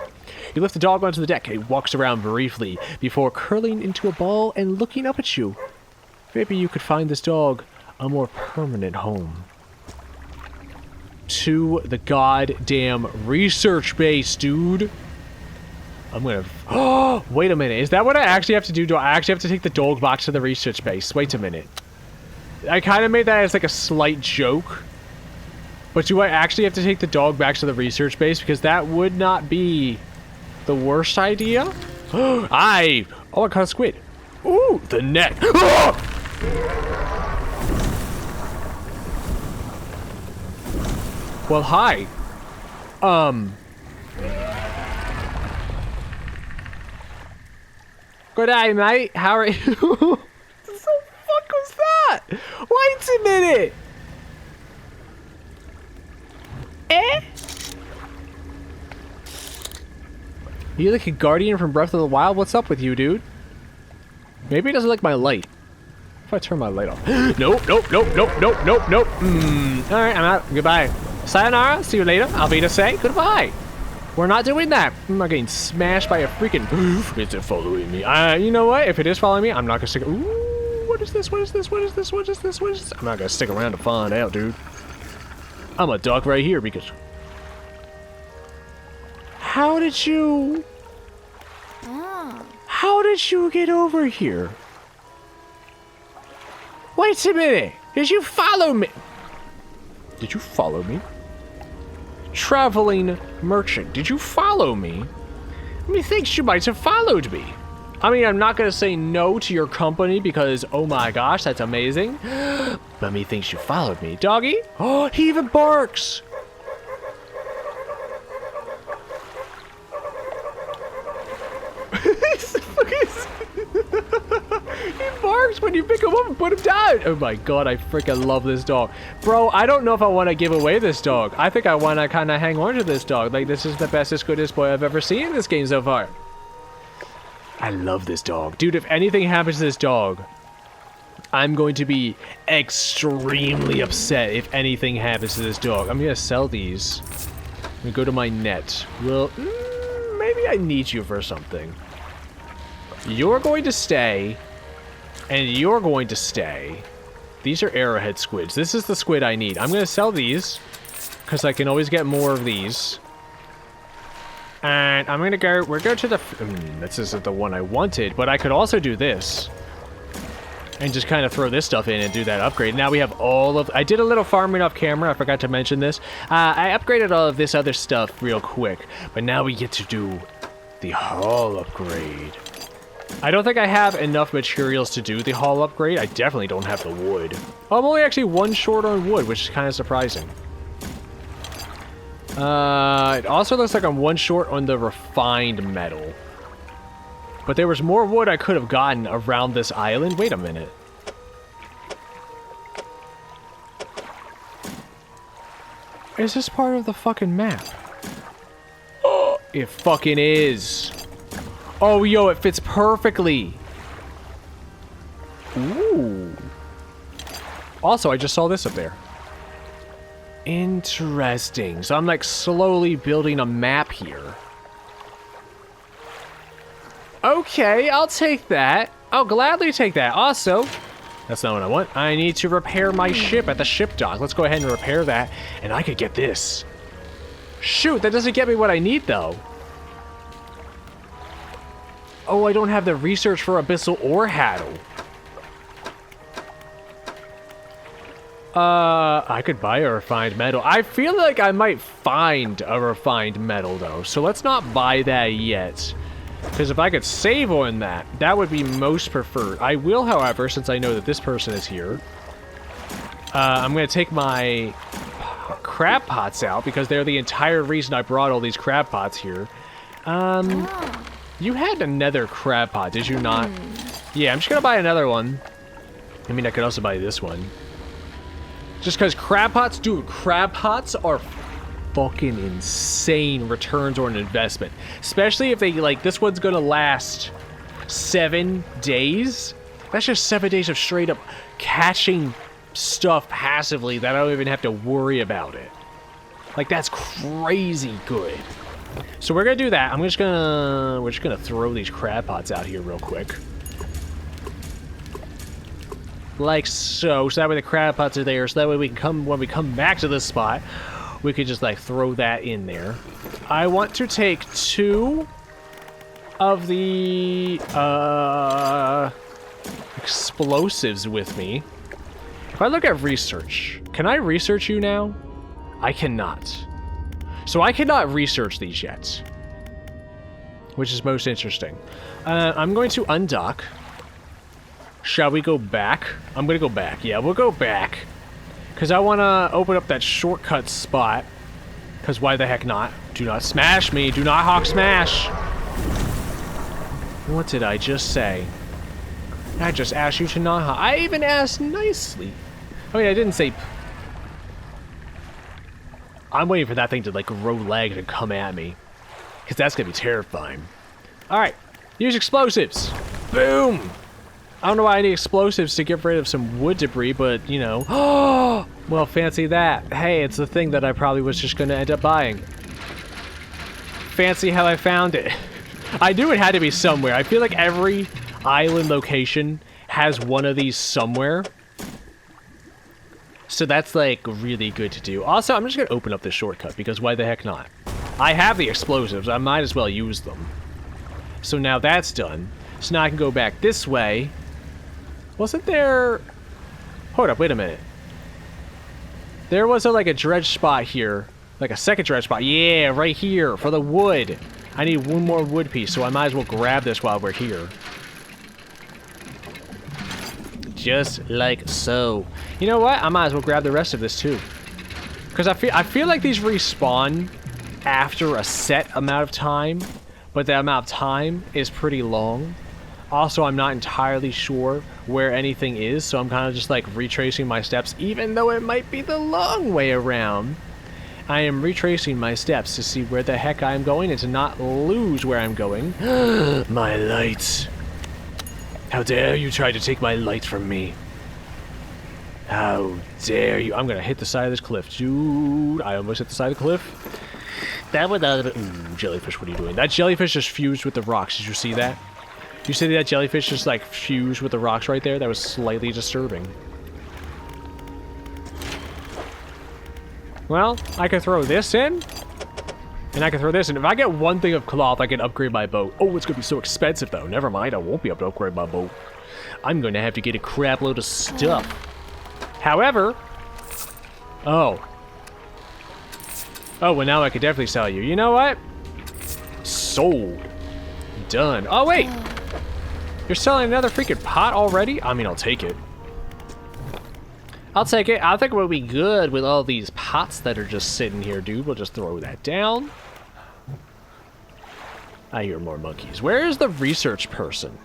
You lift the dog onto the deck. It walks around briefly before curling into a ball and looking up at you. Maybe you could find this dog a more permanent home. To the goddamn research base, dude. I'm gonna... Oh, wait a minute. Is that what I actually have to do? Do I actually have to take the dog back to the research base? Wait a minute. I kind of made that as like a slight joke. But do I actually have to take the dog back to the research base? Because that would not be the worst idea. Oh, I caught a squid. Ooh, the neck. Oh! Well, hi. Good day, mate. How are you? What the fuck was that? Wait a minute. You like a guardian from Breath of the Wild? What's up with you, dude? Maybe he doesn't like my light. If I turn my light off. Nope. Alright, I'm out. Goodbye. Sayonara. See you later. I'll be to say goodbye. We're not doing that. I'm not getting smashed by a freaking... Is it following me? You know what? If it is following me, I'm not gonna stick... Ooh, what is this? What is this? What is this? What is this? What is this? I'm not gonna stick around to find out, dude. I'm gonna duck right here because... How did you... How did you get over here? Wait a minute. Did you follow me? Did you follow me? Traveling merchant, did you follow me? Methinks you might have followed me. I mean, I'm not gonna say no to your company because, oh my gosh, that's amazing. But methinks you followed me. Doggy? Oh, he even barks. He barks when you pick him up and put him down. Oh my god, I freaking love this dog. Bro, I don't know if I want to give away this dog. I think I want to kind of hang on to this dog. Like, this is the bestest, goodest boy I've ever seen in this game so far. I love this dog. Dude, if anything happens to this dog, I'm going to be extremely upset if anything happens to this dog. I'm going to sell these. I'm going to go to my net. Well, maybe I need you for something. You're going to stay, and you're going to stay. These are arrowhead squids. This is the squid I need. I'm going to sell these, because I can always get more of these. And I'm going to go... We're going to the... this isn't the one I wanted, but I could also do this. and just kind of throw this stuff in and do that upgrade. Now we have all of... I did a little farming off camera. I forgot to mention this. I upgraded all of this other stuff real quick, but now we get to do the hull upgrade. I don't think I have enough materials to do the hull upgrade. I definitely don't have the wood. Oh, I'm only actually one short on wood, which is kind of surprising. It also looks like I'm one short on the refined metal. But there was more wood I could have gotten around this island. Wait a minute. Is this part of the fucking map? Oh, it fucking is. Oh, yo, it fits perfectly. Ooh. Also, I just saw this up there. Interesting. So I'm like slowly building a map here. Okay, I'll take that. I'll gladly take that. Also, that's not what I want. I need to repair my ship at the ship dock. Let's go ahead and repair that, and I could get this. Shoot, that doesn't get me what I need, though. Oh, I don't have the research for abyssal ore haddle. I could buy a refined metal. I feel like I might find a refined metal, though, so let's not buy that yet. Because if I could save on that, that would be most preferred. I will, however, since I know that this person is here, I'm going to take my crab pots out, because they're the entire reason I brought all these crab pots here. You had another crab pot, did you not? Yeah, I'm just going to buy another one. I mean, I could also buy this one. Just because crab pots, dude, crab pots are fucking insane returns on investment. Especially if they, like, this one's gonna last 7 days. That's just 7 days of straight up catching stuff passively that I don't even have to worry about it. Like, that's crazy good. So we're gonna do that. We're just gonna throw these crab pots out here real quick. Like so. So that way the crab pots are there. So that way we can come, when we come back to this spot, we could just like throw that in there. I want to take 2 of the explosives with me. If I look at research, can I research you now? I cannot. So I cannot research these yet, which is most interesting. I'm going to undock. Shall we go back? I'm going to go back. Yeah, we'll go back. Because I want to open up that shortcut spot. Because why the heck not? Do not smash me. Do not hawk smash. What did I just say? I just asked you to not hawk. I even asked nicely. I mean, I didn't say... I'm waiting for that thing to, like, grow legs and come at me. Because that's going to be terrifying. Alright. Use explosives. Boom! I don't know why I need explosives to get rid of some wood debris, but, you know. Oh! Well, fancy that. Hey, it's the thing that I probably was just going to end up buying. Fancy how I found it. I knew it had to be somewhere. I feel like every island location has one of these somewhere. So that's, like, really good to do. Also, I'm just going to open up this shortcut, because why the heck not? I have the explosives. I might as well use them. So now that's done. So now I can go back this way. Wasn't there... Hold up, wait a minute. There was like a dredge spot here. Like a second dredge spot. Yeah, right here for the wood. I need one more wood piece, so I might as well grab this while we're here. Just like so. You know what? I might as well grab the rest of this too. Because I feel like these respawn after a set amount of time. But the amount of time is pretty long. Also, I'm not entirely sure where anything is, so I'm kind of just like retracing my steps, even though it might be the long way around. I am retracing my steps to see where the heck I'm going and to not lose where I'm going. My light. How dare you try to take my light from me? How dare you? I'm gonna hit the side of this cliff. Dude, I almost hit the side of the cliff. That would not have been... jellyfish, what are you doing? That jellyfish just fused with the rocks. Did you see that? You see that jellyfish just like fused with the rocks right there? That was slightly disturbing. Well, I could throw this in. And I can throw this, and if I get one thing of cloth, I can upgrade my boat. Oh, it's gonna be so expensive, though. Never mind, I won't be able to upgrade my boat. I'm gonna have to get a crap load of stuff. However... Oh. Oh, well, now I could definitely sell you. You know what? Sold. Done. Oh, wait! You're selling another freaking pot already? I mean, I'll take it. I'll take it. I think we'll be good with all these pots that are just sitting here, dude. We'll just throw that down. I hear more monkeys. Where is the research person?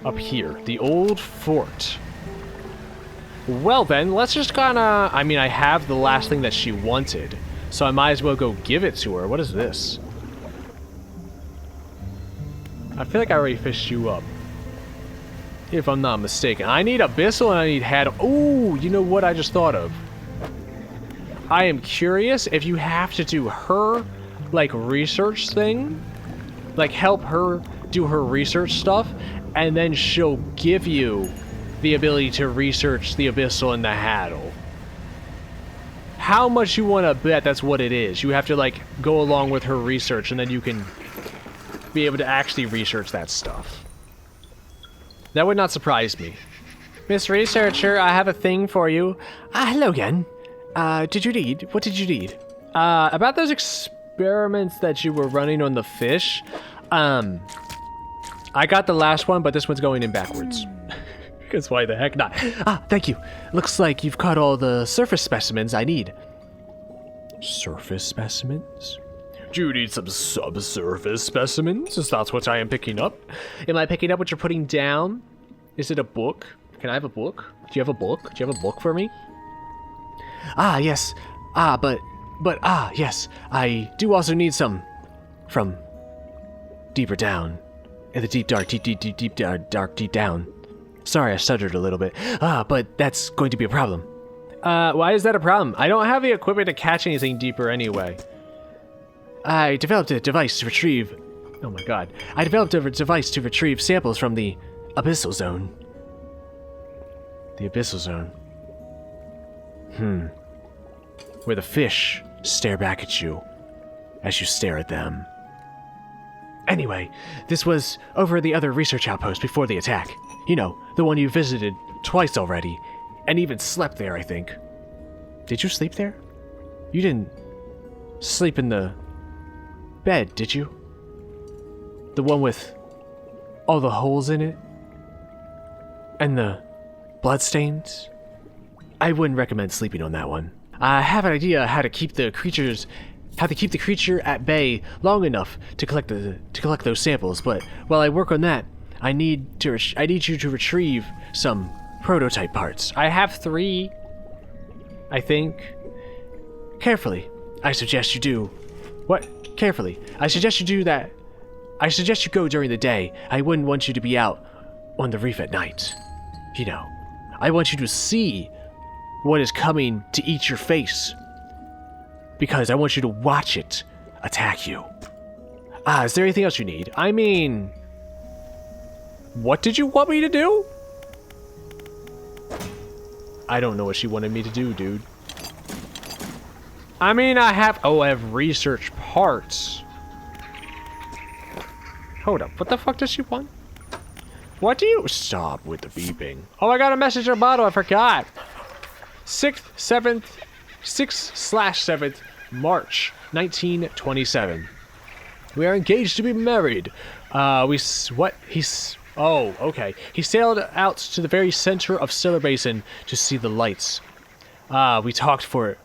Up here. The old fort. Well then, let's just kinda... I mean, I have the last thing that she wanted, so I might as well go give it to her. What is this? I feel like I already fished you up. If I'm not mistaken. I need Abyssal and I need Had... Ooh, you know what I just thought of? I am curious if you have to do her, like, research thing. Like, help her do her research stuff. And then she'll give you the ability to research the Abyssal and the Haddle. How much you want to bet that's what it is? You have to, like, go along with her research and then you can be able to actually research that stuff. That would not surprise me. Miss Researcher, I have a thing for you. Hello again. Did you need? What did you need? About those experiments that you were running on the fish. I got the last one, but this one's going in backwards. Because why the heck not? Thank you. Looks like you've caught all the surface specimens I need. Surface specimens? Do you need some subsurface specimens? Is that what I am picking up? Am I picking up what you're putting down? Is it a book? Can I have a book? Do you have a book? Do you have a book for me? Yes. Yes. I do also need some from deeper down. In the deep down. Sorry, I stuttered a little bit. But that's going to be a problem. Why is that a problem? I don't have the equipment to catch anything deeper anyway. I developed a device to retrieve... Oh my god. I developed a device to retrieve samples from the Abyssal Zone. The Abyssal Zone. Where the fish stare back at you as you stare at them. Anyway, this was over the other research outpost before the attack. You know, the one you visited twice already, and even slept there, I think. Did you sleep there? You didn't sleep in the bed, did you? The one with all the holes in it? And the bloodstains? I wouldn't recommend sleeping on that one. I have an idea how to keep the creature at bay long enough to collect those samples, but while I work on that, I need you to retrieve some prototype parts. I have 3, I think. Carefully, I suggest you do. What? Carefully, I suggest you do that. I suggest you go during the day. I wouldn't want you to be out on the reef at night. You know, I want you to see what is coming to eat your face. Because I want you to watch it attack you. Is there anything else you need? I mean... What did you want me to do? I don't know what she wanted me to do, dude. I mean, I have research parts. Hold up, what the fuck does she want? What do you... Stop with the beeping. Oh, I got a message in a bottle, I forgot. 6/7th March 1927. We are engaged to be married. Oh, okay. He sailed out to the very center of Stellar Basin to see the lights. We talked for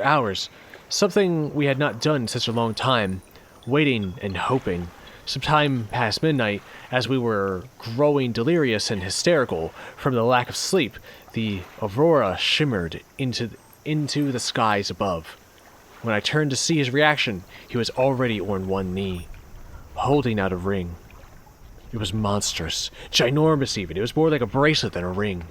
hours. Something we had not done in such a long time. Waiting and hoping. Sometime past midnight, as we were growing delirious and hysterical from the lack of sleep, the aurora shimmered into the skies above. When I turned to see his reaction, he was already on one knee, holding out a ring. It was monstrous, ginormous even. It was more like a bracelet than a ring.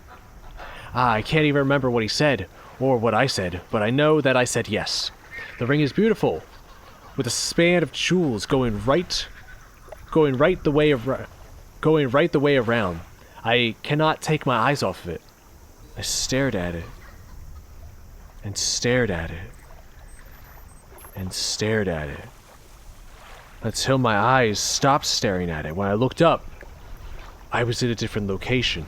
I can't even remember what he said, or what I said, but I know that I said yes. The ring is beautiful, with a span of jewels going right the way around. I cannot take my eyes off of it. I stared at it, and stared at it, and stared at it. Until my eyes stopped staring at it. When I looked up, I was in a different location.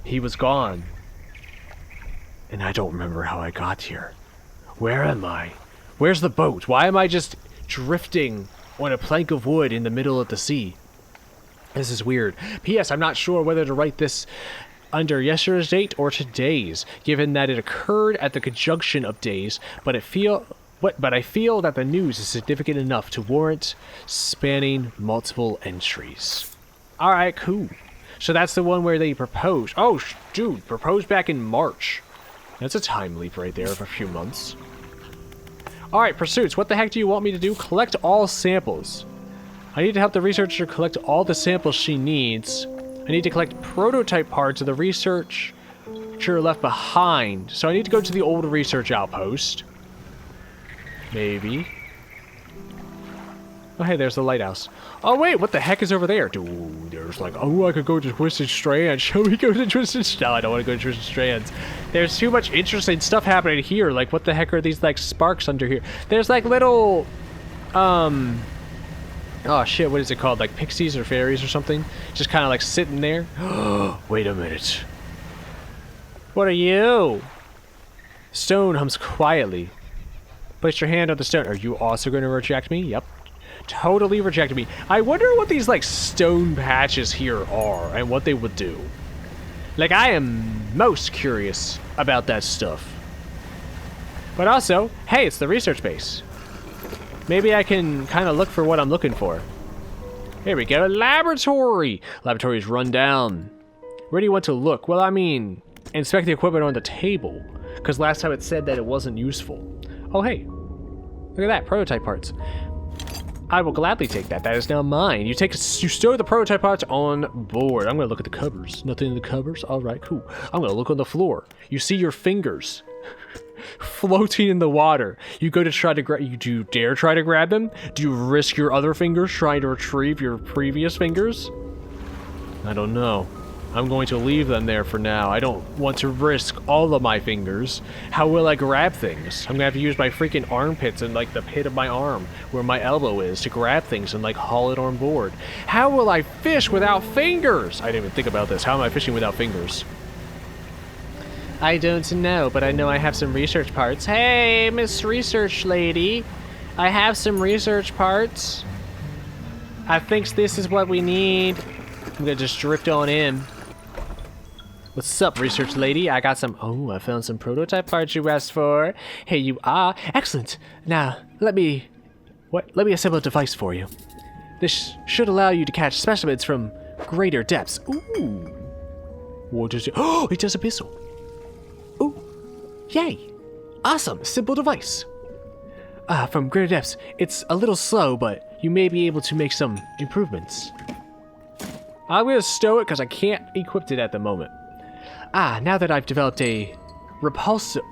He was gone. And I don't remember how I got here. Where am I? Where's the boat? Why am I just drifting on a plank of wood in the middle of the sea? This is weird. P.S. I'm not sure whether to write this under yesterday's date or today's, given that it occurred at the conjunction of days, but I feel that the news is significant enough to warrant spanning multiple entries. Alright, cool. So that's the one where they proposed. Oh, dude, proposed back in March. That's a time leap right there of a few months. Alright, pursuits. What the heck do you want me to do? Collect all samples. I need to help the researcher collect all the samples she needs. I need to collect prototype parts of the researcher left behind. So I need to go to the old research outpost. Maybe. Oh, hey, there's the lighthouse. Oh, wait, what the heck is over there? Dude, there's like, oh, I could go to Twisted Strands. Shall we go to Twisted Strands? No, I don't want to go to Twisted Strands. There's too much interesting stuff happening here. Like, what the heck are these, like, sparks under here? There's, like, little, oh, shit, what is it called? Like, pixies or fairies or something? Just kind of, like, sitting there. Wait a minute. What are you? Stone hums quietly. Place your hand on the stone. Are you also going to reject me? Yep. Totally rejected me. I wonder what these, like, stone patches here are and what they would do. Like, I am most curious about that stuff. But also, hey, it's the research base. Maybe I can kind of look for what I'm looking for. Here we go. Laboratory! Laboratory is run down. Where do you want to look? Well, I mean, inspect the equipment on the table. Because last time it said that it wasn't useful. Oh, hey. Look at that. Prototype parts. I will gladly take that. That is now mine. You stow the prototype parts on board. I'm going to look at the covers. Nothing in the covers? Alright, cool. I'm going to look on the floor. You see your fingers floating in the water. You go to try to grab... Do you dare try to grab them? Do you risk your other fingers trying to retrieve your previous fingers? I don't know. I'm going to leave them there for now. I don't want to risk all of my fingers. How will I grab things? I'm going to have to use my freaking armpits and, like, the pit of my arm where my elbow is to grab things and, like, haul it on board. How will I fish without fingers? I didn't even think about this. How am I fishing without fingers? I don't know, but I know I have some research parts. Hey, Miss Research Lady. I have some research parts. I think this is what we need. I'm going to just drift on in. What's up, research lady? I got some... Oh, I found some prototype parts you asked for. Here you are. Excellent. Now, let me assemble a device for you. This should allow you to catch specimens from greater depths. Ooh. What does it... Oh, it does abyssal. Ooh. Yay. Awesome. Simple device. From greater depths. It's a little slow, but you may be able to make some improvements. I'm going to stow it because I can't equip it at the moment. Now that I've developed a repulsion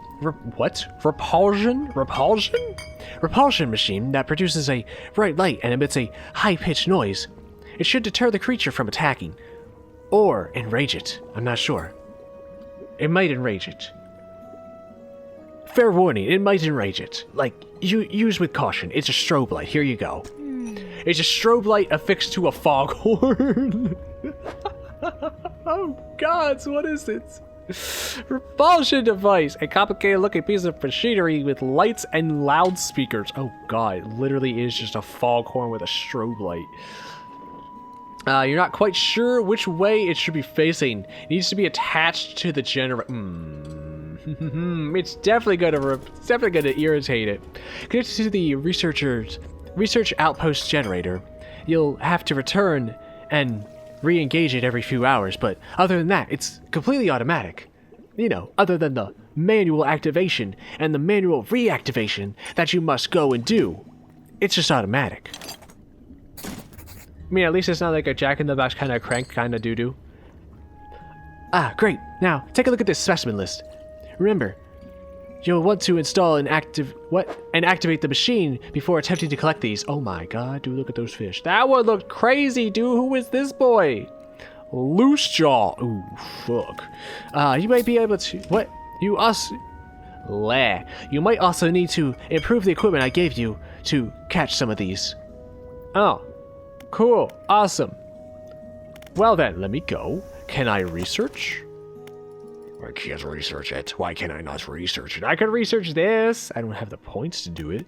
machine that produces a bright light and emits a high-pitched noise, it should deter the creature from attacking. Or enrage it. I'm not sure. It might enrage it. Fair warning, it might enrage it. Like, use with caution. It's a strobe light. Here you go. It's a strobe light affixed to a foghorn. Oh gods, what is it? Repulsion device. A complicated looking piece of machinery with lights and loudspeakers. Oh god, it literally is just a foghorn with a strobe light. You're not quite sure which way it should be facing. It needs to be attached to the generator. It's definitely gonna irritate it. Connected to the research outpost generator. You'll have to return and re-engage it every few hours, but other than that, it's completely automatic. You know, other than the manual activation and the manual reactivation that you must go and do. It's just automatic. I mean, at least it's not like a jack-in-the-box kind of crank kind of doo-doo. Great. Now, take a look at this specimen list. Remember, you'll want to install and activate the machine before attempting to collect these. Oh my god, dude, look at those fish. That one looked crazy, dude. Who is this boy? Loose jaw. Ooh, fuck. You might be able to... Leh. You might also need to improve the equipment I gave you to catch some of these. Oh, cool, awesome. Well then, let me go. Can I research? I can't research it. Why can I not research it? I can research this. I don't have the points to do it.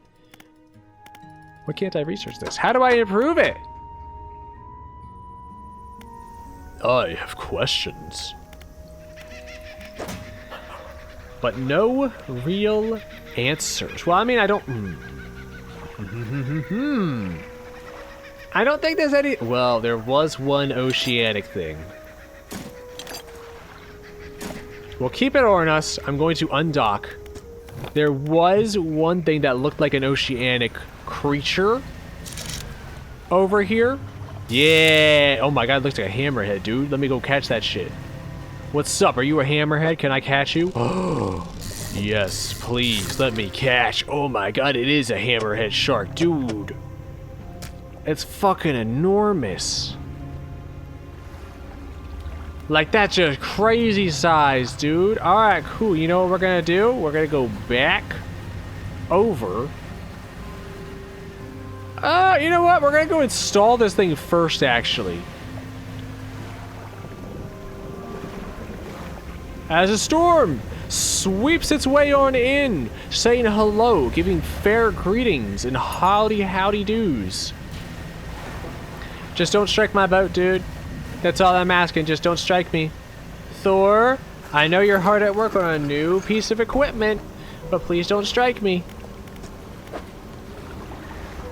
Why can't I research this? How do I improve it? I have questions. But no real answers. Well, I mean, I don't... I don't think there's any... Well, there was one oceanic thing. We'll keep it on us. I'm going to undock. There was one thing that looked like an oceanic creature over here. Yeah. Oh my god, it looks like a hammerhead, dude. Let me go catch that shit. What's up? Are you a hammerhead? Can I catch you? Oh, yes, please. Let me catch. Oh my god, it is a hammerhead shark, dude. It's fucking enormous. Like, that's just crazy size, dude. Alright, cool. You know what we're gonna do? We're gonna go back over. You know what? We're gonna go install this thing first, actually. As a storm sweeps its way on in, saying hello, giving fair greetings and howdy doos. Just don't strike my boat, dude. That's all I'm asking, just don't strike me. Thor, I know you're hard at work on a new piece of equipment, but please don't strike me.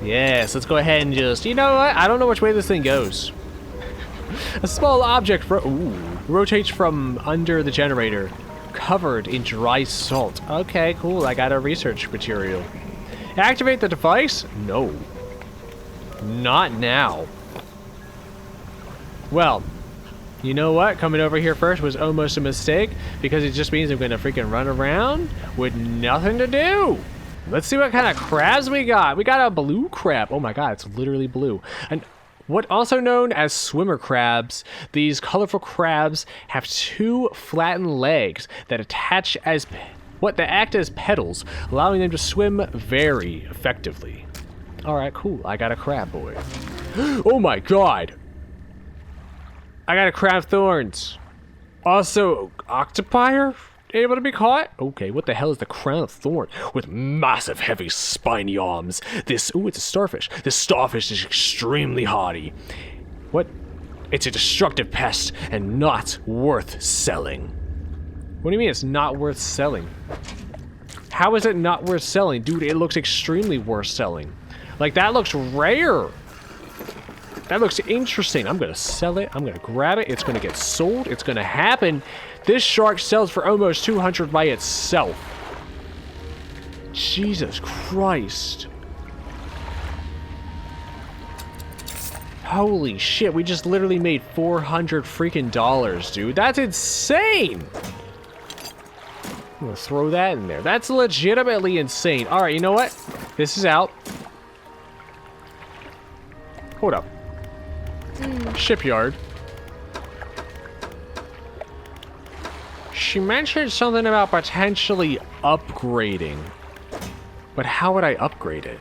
Yes, let's go ahead and just... You know what? I don't know which way this thing goes. A small object rotates from under the generator, covered in dry salt. Okay, cool. I got a research material. Activate the device? No. Not now. Well, you know what? Coming over here first was almost a mistake, because it just means I'm going to freaking run around with nothing to do. Let's see what kind of crabs we got. We got a blue crab. Oh my god, it's literally blue. And what also known as swimmer crabs, these colorful crabs have two flattened legs that attach as that act as pedals, allowing them to swim very effectively. All right, cool. I got a crab boy. Oh my god. I got a crab thorns. Also, octopi able to be caught? Okay, what the hell is the crown of thorn? With massive, heavy, spiny arms. This, ooh, it's a starfish. This starfish is extremely hardy. What? It's a destructive pest and not worth selling. What do you mean it's not worth selling? How is it not worth selling? Dude, it looks extremely worth selling. Like, that looks rare. That looks interesting. I'm gonna sell it. I'm gonna grab it. It's gonna get sold. It's gonna happen. This shark sells for almost 200 by itself. Jesus Christ. Holy shit, we just literally made $400 freaking dollars, dude. That's insane. I'm gonna throw that in there. That's legitimately insane. All right, you know what? This is out. Hold up. Shipyard. She mentioned something about potentially upgrading. But how would I upgrade it?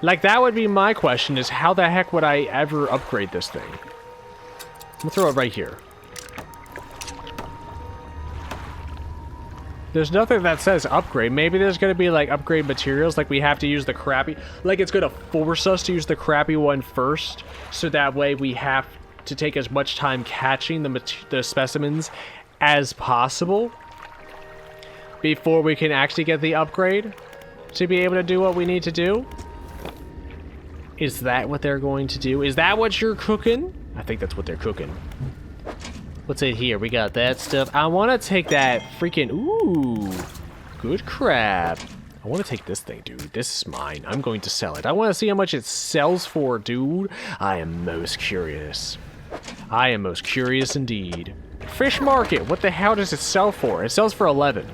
Like, that would be my question, is how the heck would I ever upgrade this thing? I'm gonna throw it right here. There's nothing that says upgrade. Maybe there's gonna be like upgrade materials, like we have to use the crappy, like it's gonna force us to use the crappy one first, so that way we have to take as much time catching the specimens as possible before we can actually get the upgrade to be able to do what we need to do. Is that what they're going to do? Is that what you're cooking? I think that's what they're cooking. What's in here? We got that stuff. I want to take that freaking... Ooh, good crab. I want to take this thing, dude. This is mine. I'm going to sell it. I want to see how much it sells for, dude. I am most curious. I am most curious indeed. Fish market. What the hell does it sell for? It sells for 11.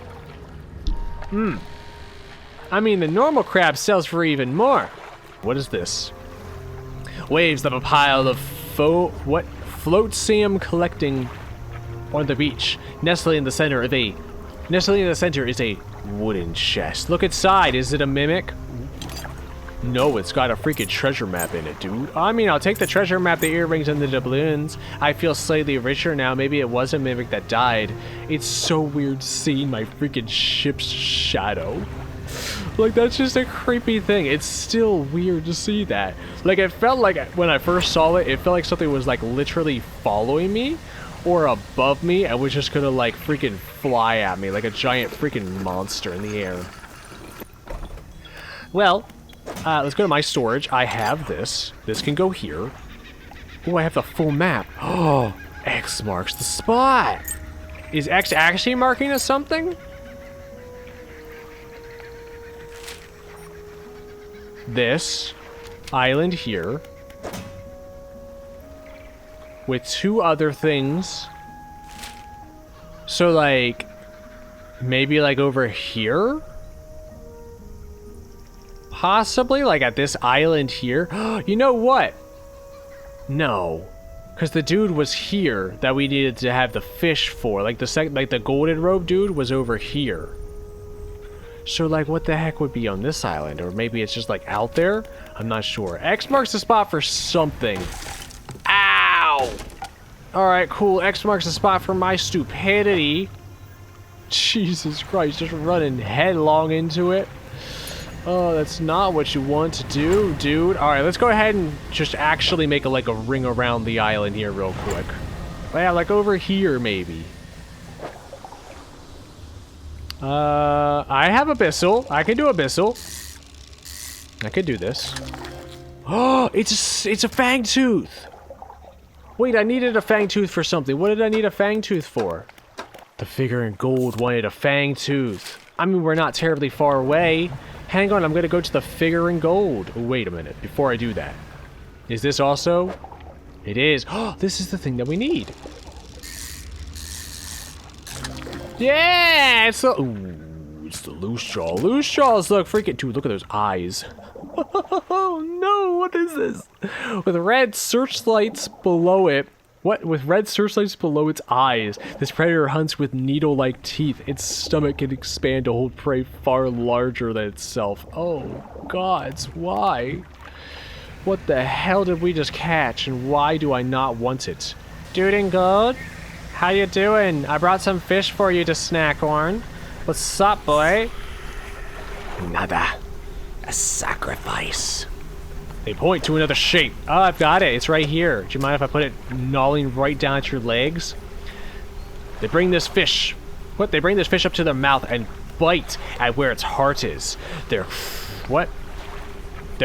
I mean, the normal crab sells for even more. What is this? Waves of a pile of float Sam collecting on the beach, nestling in the center of a Nestling in the center is a wooden chest. Look inside. Is it a mimic? No, it's got a freaking treasure map in it, dude. I mean, I'll take the treasure map, the earrings, and the doubloons. I feel slightly richer now. Maybe it was a mimic that died. It's so weird seeing my freaking ship's shadow. Like, that's just a creepy thing. It's still weird to see that. Like, it felt like when I first saw it, it felt like something was, like, literally following me or above me and was just gonna, like, freaking fly at me like a giant freaking monster in the air. Well, let's go to my storage. I have this. This can go here. Oh, I have the full map. Oh, X marks the spot. Is X actually marking us something? This island here with 2 other things. So, like, maybe like over here? Possibly, like at this island here. You know what? No, because the dude was here that we needed to have the fish for. Like the golden robe dude was over here. So like, what the heck would be on this island? Or maybe it's just like out there? I'm not sure. X marks the spot for something. Ow! All right, cool. X marks the spot for my stupidity. Jesus Christ, just running headlong into it. Oh, that's not what you want to do, dude. All right, let's go ahead and just actually make like a ring around the island here real quick. Yeah, like over here, maybe. I have Abyssal. I can do Abyssal. I could do this. Oh, it's a fang tooth. Wait, I needed a fang tooth for something. What did I need a fang tooth for? The figure in gold wanted a fang tooth. I mean, we're not terribly far away. Hang on, I'm gonna go to the figure in gold. Oh, wait a minute, before I do that. Is this also? It is. Oh, this is the thing that we need. Yeah, it's the, ooh, it's the loose jaw. Loose jaws look freaking, dude, look at those eyes. Oh no, what is this? With red searchlights below it. What? With red searchlights below its eyes, this predator hunts with needle-like teeth. Its stomach can expand to hold prey far larger than itself. Oh, gods, why? What the hell did we just catch, and why do I not want it? Dude in gold? How you doing? I brought some fish for you to snack on. What's up, boy? Nada. A sacrifice. They point to another shape. Oh, I've got it. It's right here. Do you mind if I put it gnawing right down at your legs? They bring this fish. What? They bring this fish up to their mouth and bite at where its heart is. Their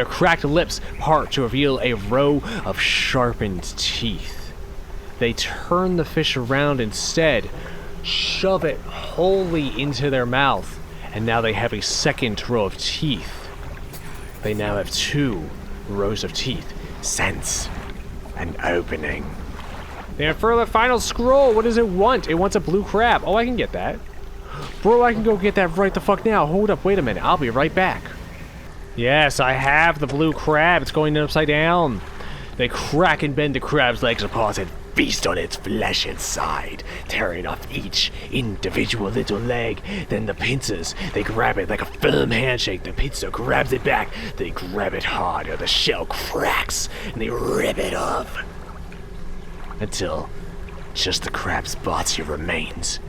cracked lips part to reveal a row of sharpened teeth. They turn the fish around instead, shove it wholly into their mouth, and now they have a second row of teeth. They now have 2 rows of teeth. Sense an opening. They infer the final scroll. What does it want? It wants a blue crab. Oh, I can get that. Bro, I can go get that right the fuck now. Hold up, wait a minute. I'll be right back. Yes, I have the blue crab. It's going upside down. They crack and bend the crab's legs apart and feast on its flesh inside, tearing off each individual little leg. Then the pincers, they grab it like a firm handshake. The pincer grabs it back. They grab it harder. The shell cracks, and they rip it off. Until just the crab's body remains.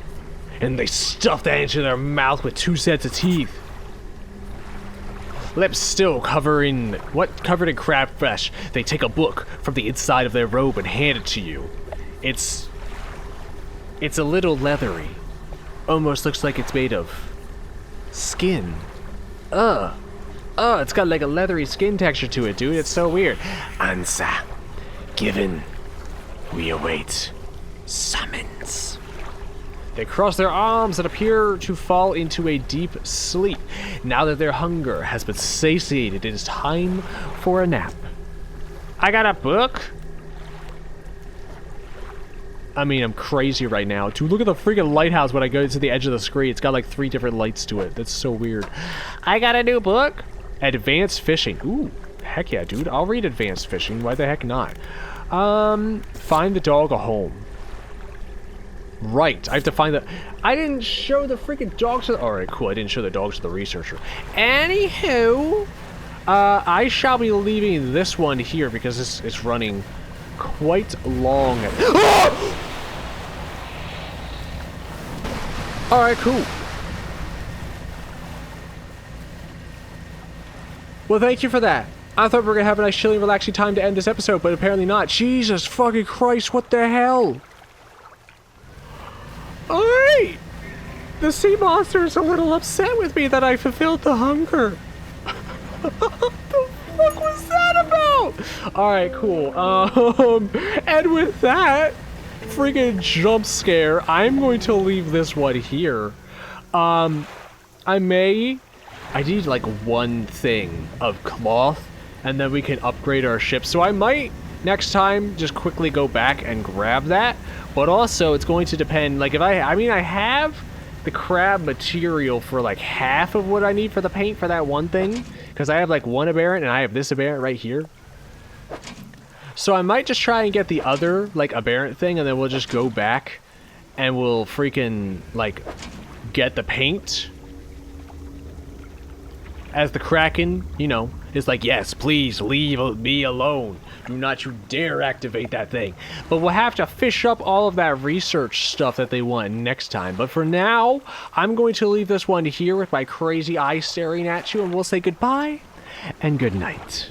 And they stuff that into their mouth with 2 sets of teeth. Lips still covered in crab flesh. They take a book from the inside of their robe and hand it to you. It's a little leathery. Almost looks like it's made of skin. It's got like a leathery skin texture to it, dude. It's so weird. Answer given. We await summons. They cross their arms and appear to fall into a deep sleep. Now that their hunger has been satiated, it is time for a nap. I got a book? I mean, I'm crazy right now. Dude, look at the freaking lighthouse when I go to the edge of the screen. It's got like 3 different lights to it. That's so weird. I got a new book. Advanced Fishing. Ooh, heck yeah, dude. I'll read Advanced Fishing. Why the heck not? Find the dog a home. Right, I have to find the... I didn't show the freaking dogs to... Alright, cool, I didn't show the dogs to the researcher. Anywho, I shall be leaving this one here because this is running quite long. Alright, cool. Well, thank you for that. I thought we were going to have a nice, chilling, relaxing time to end this episode, but apparently not. Jesus fucking Christ, what the hell? Alright! The sea monster is a little upset with me that I fulfilled the hunger. What the fuck was that about? Alright, cool. And with that freaking jump scare, I'm going to leave this one here. I need like one thing of cloth, and then we can upgrade our ship. So I might next time just quickly go back and grab that. But also it's going to depend, like if I have the crab material for like half of what I need for the paint for that one thing. Because I have like one aberrant and I have this aberrant right here. So I might just try and get the other like aberrant thing, and then we'll just go back and we'll freaking like get the paint. As the Kraken, you know, is like, yes, please leave me alone. Do not you dare activate that thing. But we'll have to fish up all of that research stuff that they want next time. But for now, I'm going to leave this one here with my crazy eye staring at you, and we'll say goodbye and good night.